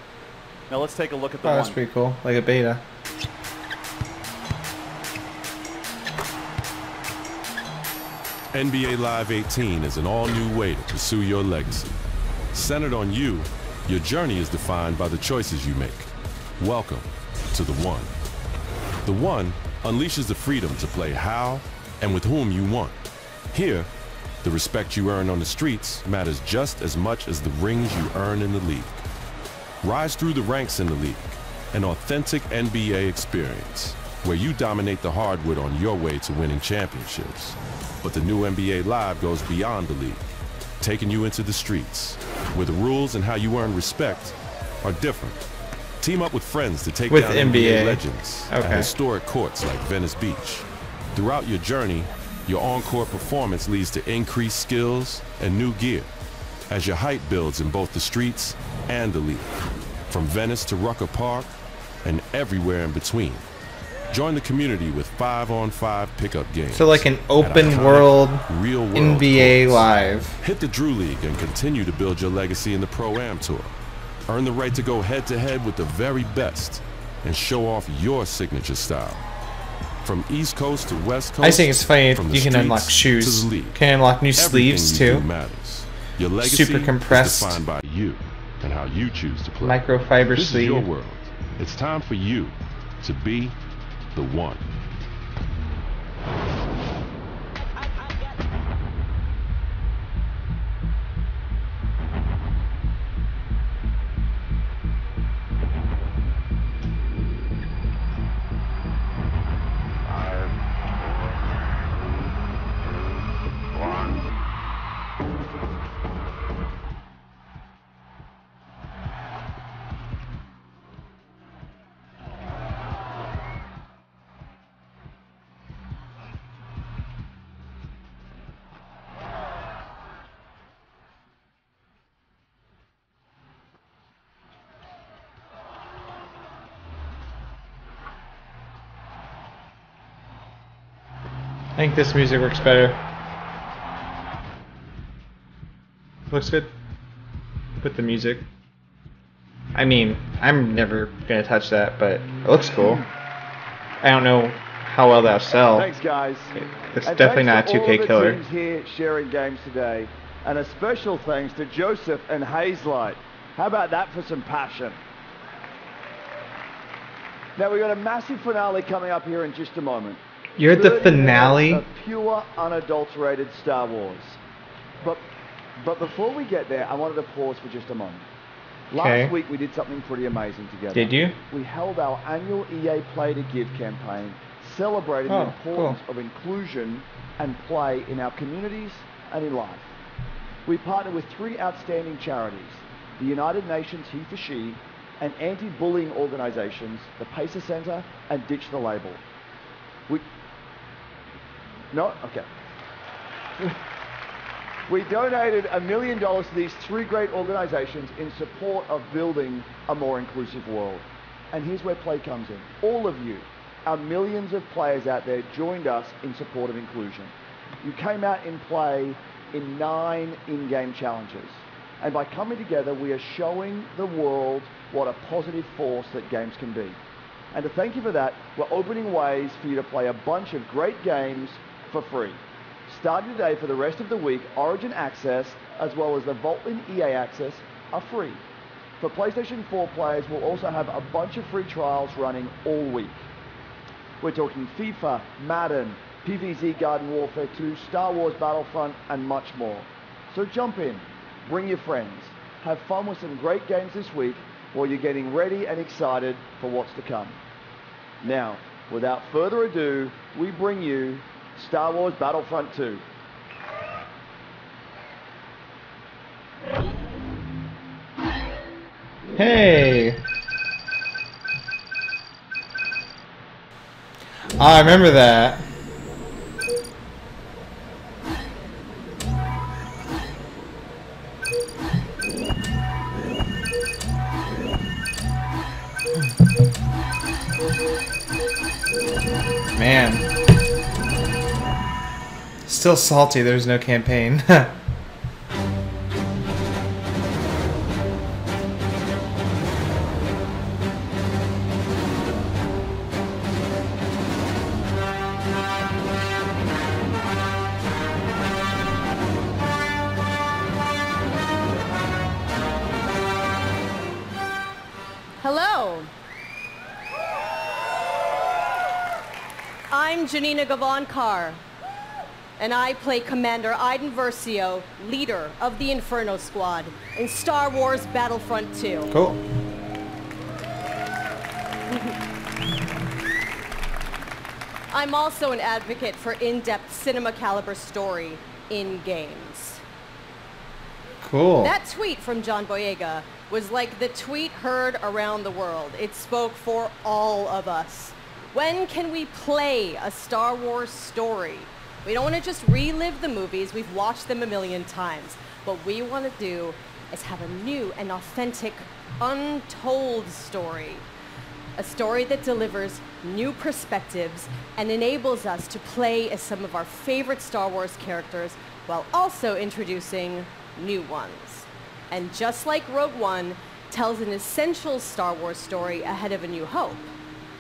Now let's take a look at the One. That's pretty cool. Like a beta. NBA Live 18 is an all-new way to pursue your legacy. Centered on you, your journey is defined by the choices you make. Welcome to the One. The One unleashes the freedom to play how and with whom you want. Here, the respect you earn on the streets matters just as much as the rings you earn in the league. Rise through the ranks in the league, an authentic NBA experience where you dominate the hardwood on your way to winning championships. But the new NBA Live goes beyond the league, taking you into the streets, where the rules and how you earn respect are different. Team up with friends to take down NBA legends at historic courts like Venice Beach. Throughout your journey, your on-court performance leads to increased skills and new gear, as your height builds in both the streets and the league. From Venice to Rucker Park, and everywhere in between. Join the community with 5-on-5 pickup games. So like an open world NBA Live. Hit the Drew League and continue to build your legacy in the Pro-Am Tour. Earn the right to go head-to-head with the very best and show off your signature style. From East Coast to West Coast, I think it's funny you can unlock shoes. Can unlock new sleeves too. Your legacy Super compressed. is defined by you and how you choose to play. Microfiber This sleeve. is your world. It's time for you to be the one. I think this music works better. Looks good. Put the music. I mean, I'm never gonna touch that, but it looks cool. I don't know how well that'll sell. Thanks, guys. It's and definitely not a 2K all the killer. teams here sharing games today, and a special thanks to Joseph and Hazelight. How about that for some passion? Now we've got a massive finale coming up here in just a moment. You're at the 30 finale? minutes of pure, unadulterated Star Wars. But before we get there, I wanted to pause for just a moment. Last week we did something pretty amazing together. Did you? We held our annual EA Play to Give campaign, celebrating the importance of inclusion and play in our communities and in life. We partnered with 3 outstanding charities, the United Nations He for She, and anti-bullying organizations, the Pacer Center and Ditch the Label. We donated $1 million to these 3 great organizations in support of building a more inclusive world. And here's where play comes in. All of you, our millions of players out there, joined us in support of inclusion. You came out in play in 9 in-game challenges. And by coming together, we are showing the world what a positive force that games can be. And to thank you for that, we're opening ways for you to play a bunch of great games for free. Starting today for the rest of the week, Origin Access, as well as the Vaultlin EA Access, are free. For PlayStation 4 players, we'll also have a bunch of free trials running all week. We're talking FIFA, Madden, PvZ Garden Warfare 2, Star Wars Battlefront, and much more. So jump in, bring your friends, have fun with some great games this week while you're getting ready and excited for what's to come. Now, without further ado, we bring you Star Wars Battlefront 2. Hey! I remember that. Man. Still salty, there's no campaign. Hello. I'm Janina Gavankar, and I play Commander Iden Versio, leader of the Inferno Squad in Star Wars Battlefront 2. Cool. I'm also an advocate for in-depth cinema caliber story in games. Cool. That tweet from John Boyega was like the tweet heard around the world. It spoke for all of us. When can we play a Star Wars story? We don't want to just relive the movies. We've watched them a million times. What we want to do is have a new and authentic, untold story. A story that delivers new perspectives and enables us to play as some of our favorite Star Wars characters while also introducing new ones. And just like Rogue One tells an essential Star Wars story ahead of A New Hope,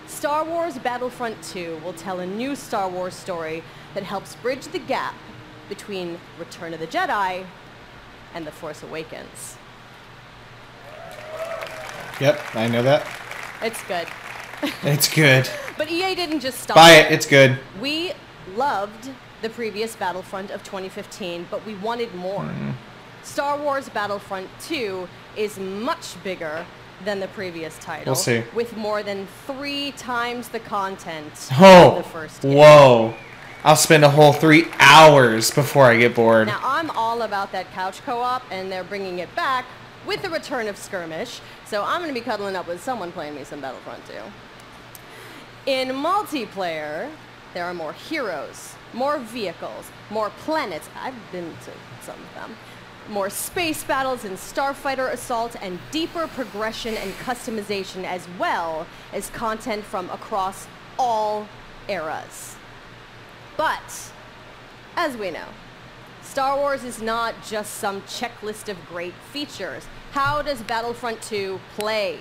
Star Wars Battlefront 2 will tell a new Star Wars story that helps bridge the gap between Return of the Jedi and The Force Awakens. Yep, I know that. It's good. It's good. But EA didn't just stop. Buy it, it's good. We loved the previous Battlefront of 2015, but we wanted more. Star Wars Battlefront 2 is much bigger than the previous title. We'll see. With more than 3 times the content Oh, of the first game. whoa. I'll spend a whole 3 hours before I get bored. Now, I'm all about that couch co-op, and they're bringing it back with the return of Skirmish, so I'm going to be cuddling up with someone playing me some Battlefront 2. In multiplayer, there are more heroes, more vehicles, more planets. I've been to some of them. More space battles and starfighter assault, and deeper progression and customization, as well as content from across all eras. But, as we know, Star Wars is not just some checklist of great features. How does Battlefront 2 play?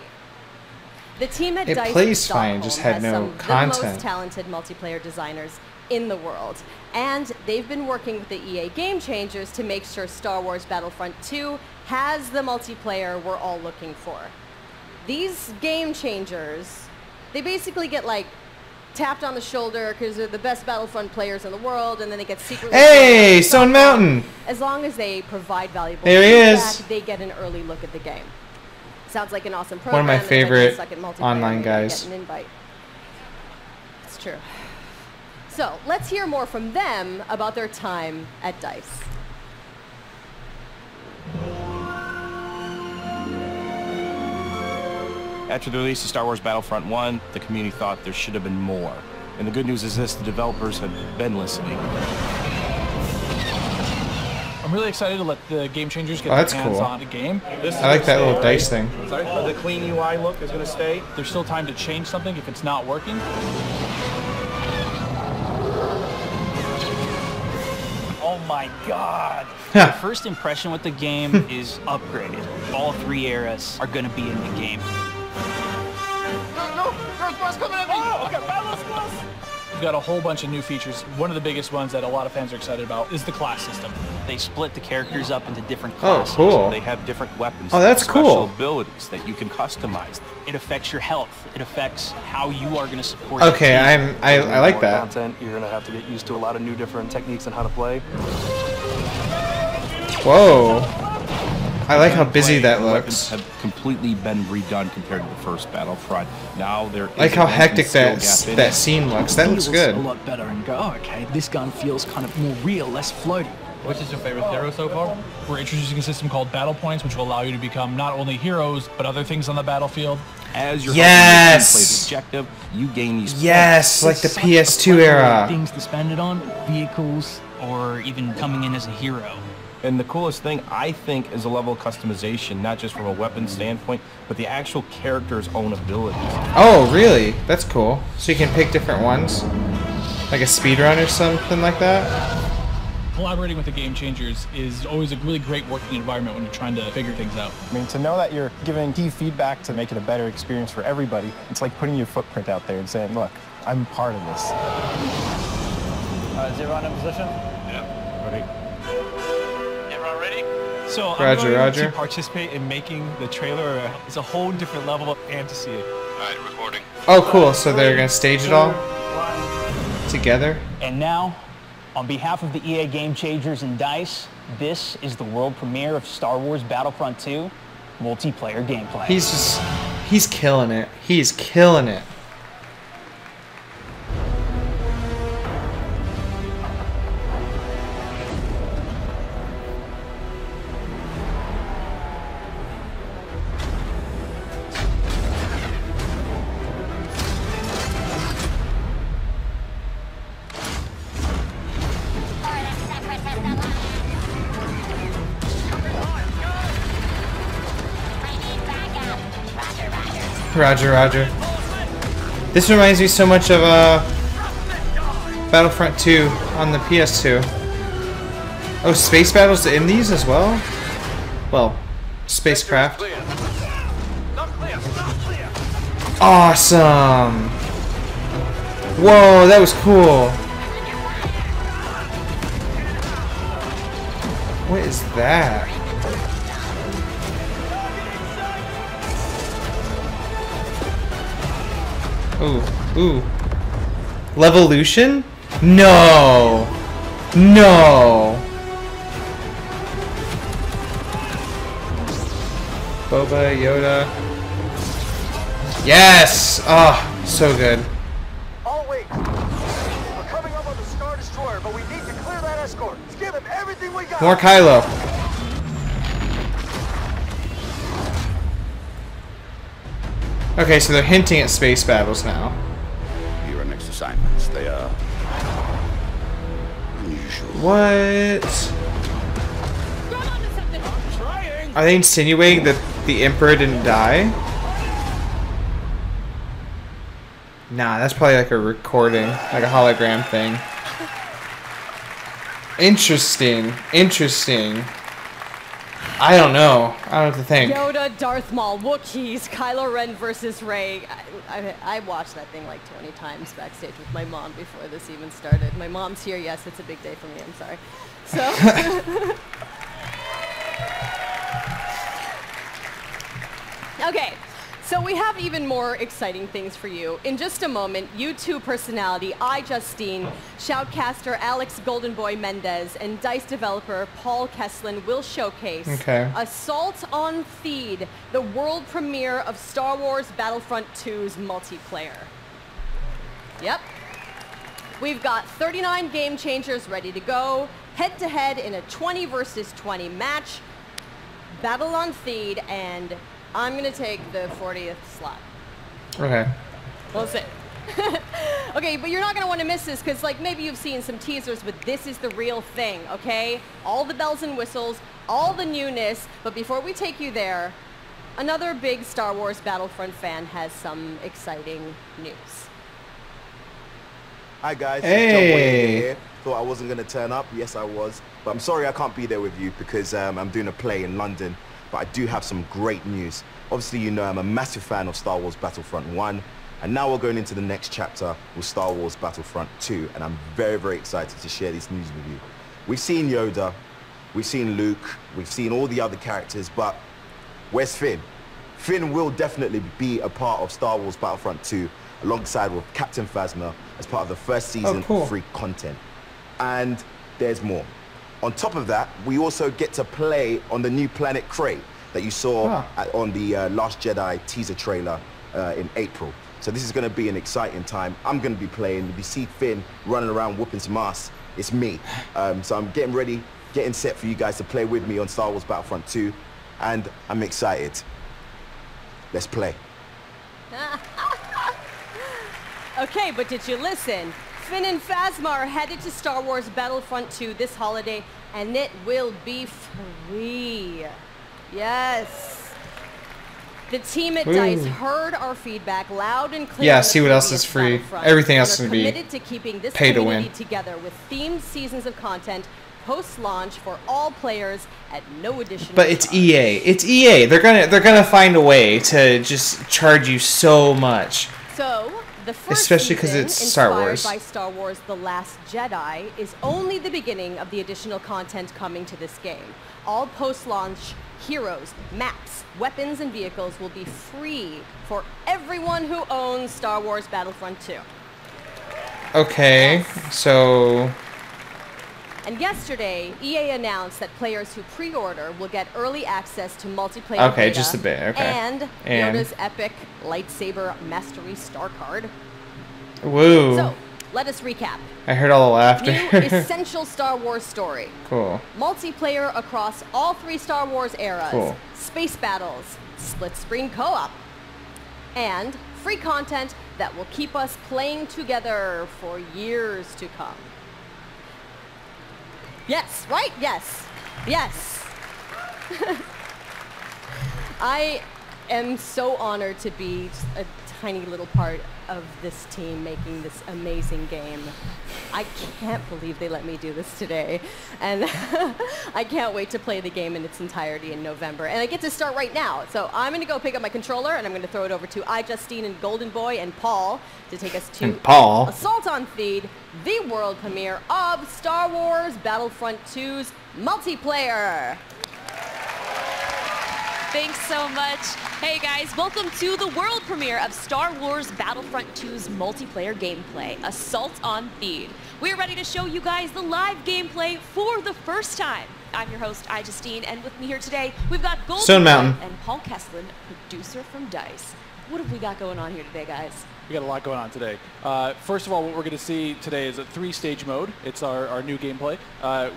The team at It DICE plays Stockholm fine, just had has no some of the content. most talented multiplayer designers in the world. And they've been working with the EA Game Changers to make sure Star Wars Battlefront 2 has the multiplayer we're all looking for. These Game Changers, they basically get like tapped on the shoulder because they're the best Battlefront players in the world, and then they get secretly... Hey, Stone Mountain! As long as they provide valuable There he feedback, is. they get an early look at the game. Sounds like an awesome One program. of my and eventually favorite suck at multiplayer online and guys. Get an invite. It's true. So let's hear more from them about their time at DICE. After the release of Star Wars Battlefront 1, the community thought there should have been more. And the good news is this, the developers have been listening. I'm really excited to let the Game Changers get Oh, that's their hands cool. on a game. I like that little dice thing. Sorry, the clean UI look is going to stay. There's still time to change something if it's not working. Oh my god! The first impression with the game is upgraded. All 3 eras are going to be in the game. No! There's bus coming at me! Oh, okay, Battle Bus! We've got a whole bunch of new features. One of the biggest ones that a lot of fans are excited about is the class system. They split the characters up into different Oh, classes. cool. They have different weapons. Oh, that's special cool. abilities that you can customize. It affects your health. It affects how you are going to support Okay, your team. I like that. Content, you're going to have to get used to a lot of new different techniques on how to play. Whoa. I like how busy that Weapons looks. have completely been redone compared to the first Battlefront. Now there is Like how an hectic skill gap in that it. scene looks. That looks Feels good. a lot better and go, oh, okay, this gun feels kind of more real, less floaty. Which is your favorite hero so far? We're introducing a system called Battle Points, which will allow you to become not only heroes, but other things on the battlefield. As you're Yes! helping your team play the objective, you gain these Yes, like the PS2 era. Things to spend it on, vehicles, or even coming in as a hero. And the coolest thing, I think, is the level of customization, not just from a weapon standpoint, but the actual character's own abilities. Oh, really? That's cool. So you can pick different ones? Like a speedrun or something like that? Collaborating with the Game Changers is always a really great working environment when you're trying to figure things out. I mean, to know that you're giving key feedback to make it a better experience for everybody, it's like putting your footprint out there and saying, look, I'm part of this. Is everyone in position? Yeah. Ready? Everyone ready? So Roger, I'm going Roger. to participate in making the trailer. It's a whole different level of fantasy. Alright, recording. Oh, cool. So they're going to stage it all together? And now, on behalf of the EA Game Changers and DICE, this is the world premiere of Star Wars Battlefront 2 multiplayer gameplay. He's killing it. He's killing it. Roger, Roger. This reminds me so much of Battlefront 2 on the PS2. Oh, space battles in these as well? Well, spacecraft. Awesome! Whoa, that was cool. What is that? Ooh, ooh. Levolution? No! No! Boba, Yoda. Yes! Oh, so good. All wait. We're coming up on the Star Destroyer, but we need to clear that escort. Let's give him everything we got. More Kylo. Okay, so they're hinting at space battles now. Your next assignments, they are unusual. What? Are they insinuating that the Emperor didn't die? Nah, that's probably like a recording, like a hologram thing. Interesting. Interesting. I don't know. I don't know what to think. Yoda, Darth Maul, Wookiees, Kylo Ren versus Rey. I watched that thing like 20 times backstage with my mom before this even started. My mom's here. Yes, it's a big day for me. I'm sorry. So. Okay. So we have even more exciting things for you. In just a moment, U2 personality iJustine, shoutcaster Alex Goldenboy Mendez, and DICE developer Paul Kesslin will showcase Assault on Theed, the world premiere of Star Wars Battlefront 2's multiplayer. Yep. We've got 39 game changers ready to go, head-to-head in a 20 versus 20 match, Battle on Theed, and I'm gonna take the 40th slot. Okay. We'll see. Okay, but you're not gonna want to miss this because, like, maybe you've seen some teasers, but this is the real thing, okay? All the bells and whistles, all the newness. But before we take you there, another big Star Wars Battlefront fan has some exciting news. Hi guys, hey. It's John Boyega here. Thought I wasn't gonna turn up. Yes, I was, but I'm sorry I can't be there with you because I'm doing a play in London. But I do have some great news. Obviously, you know I'm a massive fan of Star Wars Battlefront 1, and now we're going into the next chapter with Star Wars Battlefront 2, and I'm very, very excited to share this news with you. We've seen Yoda, we've seen Luke, we've seen all the other characters, but where's Finn? Finn will definitely be a part of Star Wars Battlefront 2, alongside with Captain Phasma as part of the first season free content. And there's more. On top of that, we also get to play on the new planet Crate that you saw on the Last Jedi teaser trailer in April. So this is going to be an exciting time. I'm going to be playing. If you see Finn running around whooping some ass, it's me. So I'm getting ready, getting set for you guys to play with me on Star Wars Battlefront 2. And I'm excited. Let's play. Okay, but did you listen? Finn and Phasma are headed to Star Wars Battlefront 2 this holiday, and it will be free. Yes. The team at DICE heard our feedback loud and clear. Yeah, see what else is free. Everything else is going to be committed to keeping this pay to community win. together with themed seasons of content post-launch for all players at no additional But it's EA. It's EA. They're gonna find a way to just charge you so much. So, the first Especially because season, it's Star Wars. inspired by Star Wars The Last Jedi, is only the beginning of the additional content coming to this game. All post-launch heroes, maps, weapons, and vehicles will be free for everyone who owns Star Wars Battlefront 2. Okay, so... And yesterday, EA announced that players who pre-order will get early access to multiplayer Okay, beta just a bit, okay. And Yoda's epic lightsaber mastery star card. Woo. So, let us recap. I heard all the laughter. New essential Star Wars story. Cool. Multiplayer across all 3 Star Wars eras. Cool. Space battles. Split-screen co-op. And free content that will keep us playing together for years to come. Yes, right? Yes. Yes. I am so honored to be a tiny little part of this team making this amazing game. I can't believe they let me do this today. And I can't wait to play the game in its entirety in November. And I get to start right now. So I'm going to go pick up my controller, and I'm going to throw it over to iJustine and Golden Boy and Paul to take us to Assault on Theed, the world premiere of Star Wars Battlefront 2's multiplayer. Thanks so much. Hey guys, welcome to the world premiere of Star Wars Battlefront 2's multiplayer gameplay, Assault on Theed. We're ready to show you guys the live gameplay for the first time. I'm your host, iJustine, and with me here today, we've got Golden Boy and Paul Kesslin, producer from DICE. What have we got going on here today, guys? We got a lot going on today. First of all, what we're going to see today is a 3-stage mode. It's our new gameplay.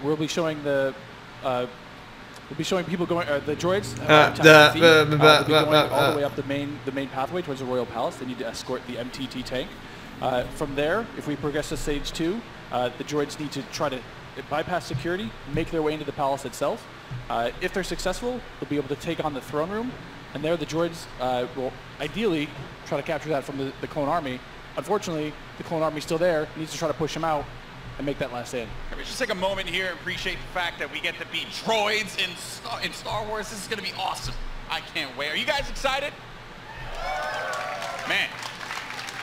We'll be showing the we'll be showing people going the droids they'll be going all the way up the main pathway towards the Royal Palace. They need to escort the MTT tank. From there, if we progress to stage 2, the droids need to try to bypass security, make their way into the palace itself. If they're successful, they'll be able to take on the throne room, and there the droids will ideally try to capture that from the clone army. Unfortunately, the clone army's still there, needs to try to push them out and make that last stand. Let me just take a moment here and appreciate the fact that we get to be droids in Star Wars. This is going to be awesome. I can't wait. Are you guys excited? Man,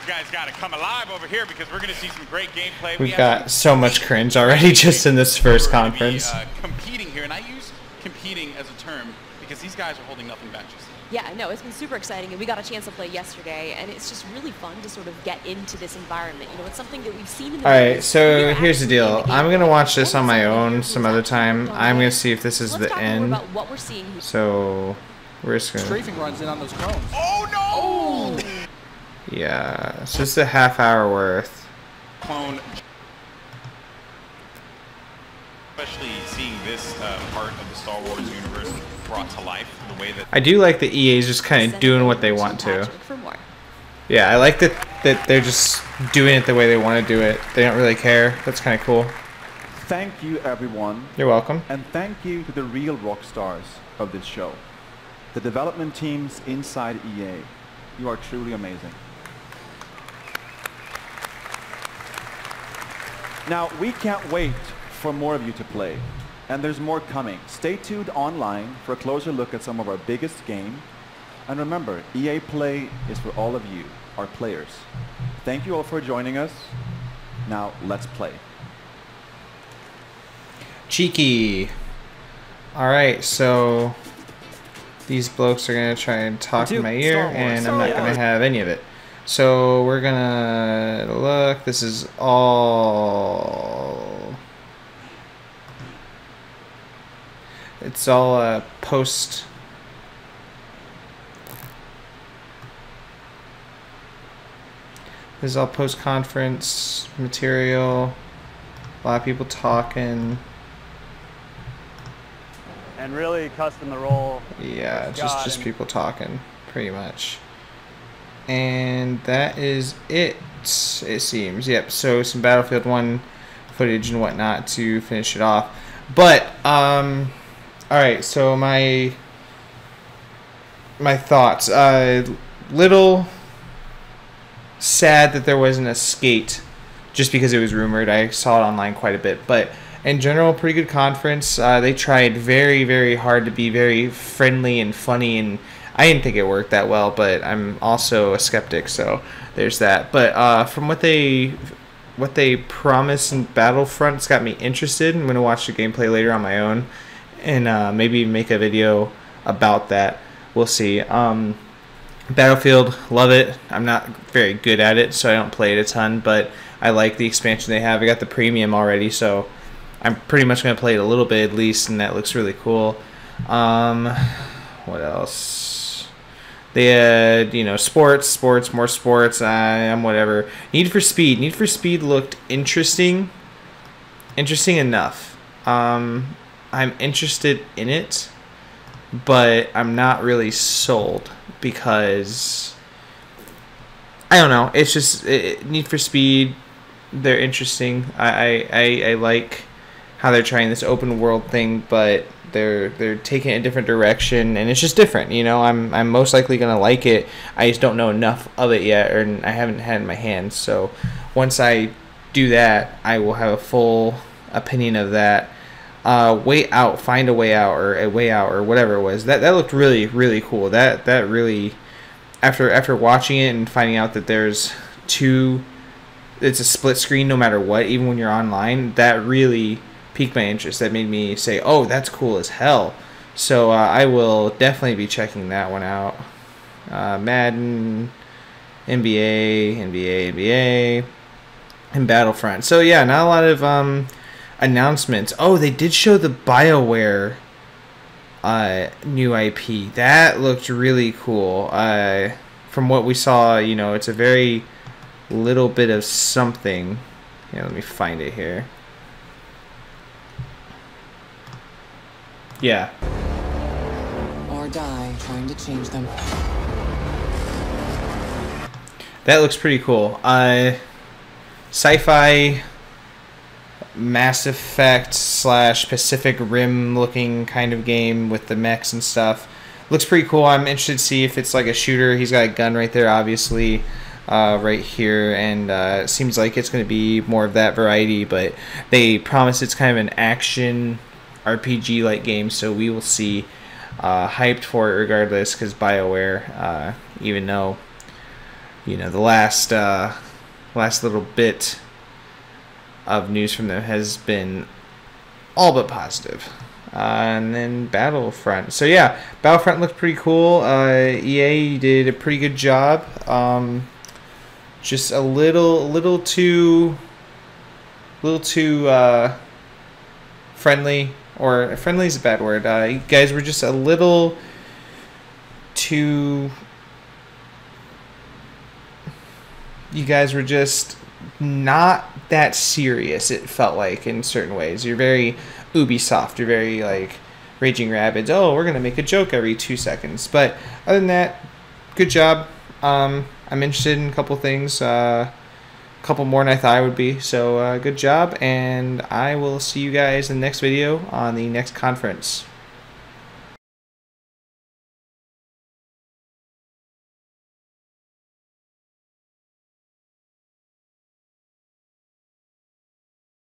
you guys got to come alive over here because we're going to see some great gameplay. We've got so much cringe already just in this first conference. Competing here, and I use competing as a term because these guys are holding nothing back just Yeah, no, it's been super exciting, and we got a chance to play yesterday, and it's just really fun to sort of get into this environment. You know, it's something that we've seen in the Alright, so here's the deal. I'm going to watch this on my own some other time. I'm going to see if this is the end. About what we're seeing here. So, we're just going to... Strafing runs in on those clones. Oh, no! Oh. Yeah, it's just a half-hour worth. Clone. Especially seeing this part of the Star Wars universe brought to life the way that... I do like that EA is just kind of doing what they want to. Yeah, I like that they're just doing it the way they want to do it. They don't really care. That's kind of cool. Thank you, everyone. You're welcome. And thank you to the real rock stars of this show. The development teams inside EA. You are truly amazing. Now, we can't wait for more of you to play. And there's more coming. Stay tuned online for a closer look at some of our biggest games. And remember, EA Play is for all of you, our players. Thank you all for joining us. Now, let's play. Cheeky. Alright, so these blokes are going to try and talk in my ear, and I'm not going to have any of it. So we're going to look. This is all... It's all post... This is all post-conference material. A lot of people talking. And really custom the role. Yeah, just people talking, pretty much. And that is it, it seems. Yep, so some Battlefield 1 footage and whatnot to finish it off. But, alright, so my thoughts. Little sad that there wasn't a skate just because it was rumored. I saw it online quite a bit, but in general, pretty good conference. They tried very, very hard to be very friendly and funny, and I didn't think it worked that well, but I'm also a skeptic, so there's that. But from what they promised in Battlefront, it's got me interested. I'm going to watch the gameplay later on my own and maybe make a video about that. We'll see. Battlefield, love it. I'm not very good at it, so I don't play it a ton, but I like the expansion they have. I got the premium already, so I'm pretty much going to play it a little bit at least, and that looks really cool. What else? They had, you know, sports, more sports. I'm whatever. Need for Speed. Need for Speed looked interesting enough. I'm interested in it, but I'm not really sold because I don't know. It's just Need for Speed. They're interesting. I like how they're trying this open world thing, but they're taking it a different direction, and it's just different. You know, I'm most likely gonna like it. I just don't know enough of it yet, or I haven't had it in my hands. So once I do that, I will have a full opinion of that. Way Out, Find a Way Out, or A Way Out, or whatever it was. That looked really, really cool. That really, after watching it and finding out that there's it's a split screen no matter what, even when you're online, that really piqued my interest. That made me say, oh, that's cool as hell. So I will definitely be checking that one out. Madden, NBA, and Battlefront. So yeah, not a lot of announcements. Oh, they did show the BioWare new IP. That looked really cool. From what we saw, you know, it's a very little bit of something. Yeah, let me find it here. Yeah. Or die trying to change them. That looks pretty cool. Sci-fi Mass Effect / Pacific Rim looking kind of game with the mechs and stuff. Looks pretty cool. I'm interested to see if it's like a shooter. He's got a gun right there, obviously, right here, and it seems like it's going to be more of that variety, but they promise it's kind of an action RPG like game, so we will see. Hyped for it regardless, because BioWare, even though, you know, the last little bit of news from them has been all but positive. And then Battlefront. So yeah, Battlefront looked pretty cool. EA did a pretty good job. Just a little too friendly, or friendly is a bad word. You guys were just a little too. You guys were just not that serious, it felt like, in certain ways. You're very Ubisoft. You're very like Raging Rabbids. Oh, we're going to make a joke every 2 seconds. But other than that, good job. I'm interested in a couple things. A couple more than I thought I would be. So good job. And I will see you guys in the next video on the next conference.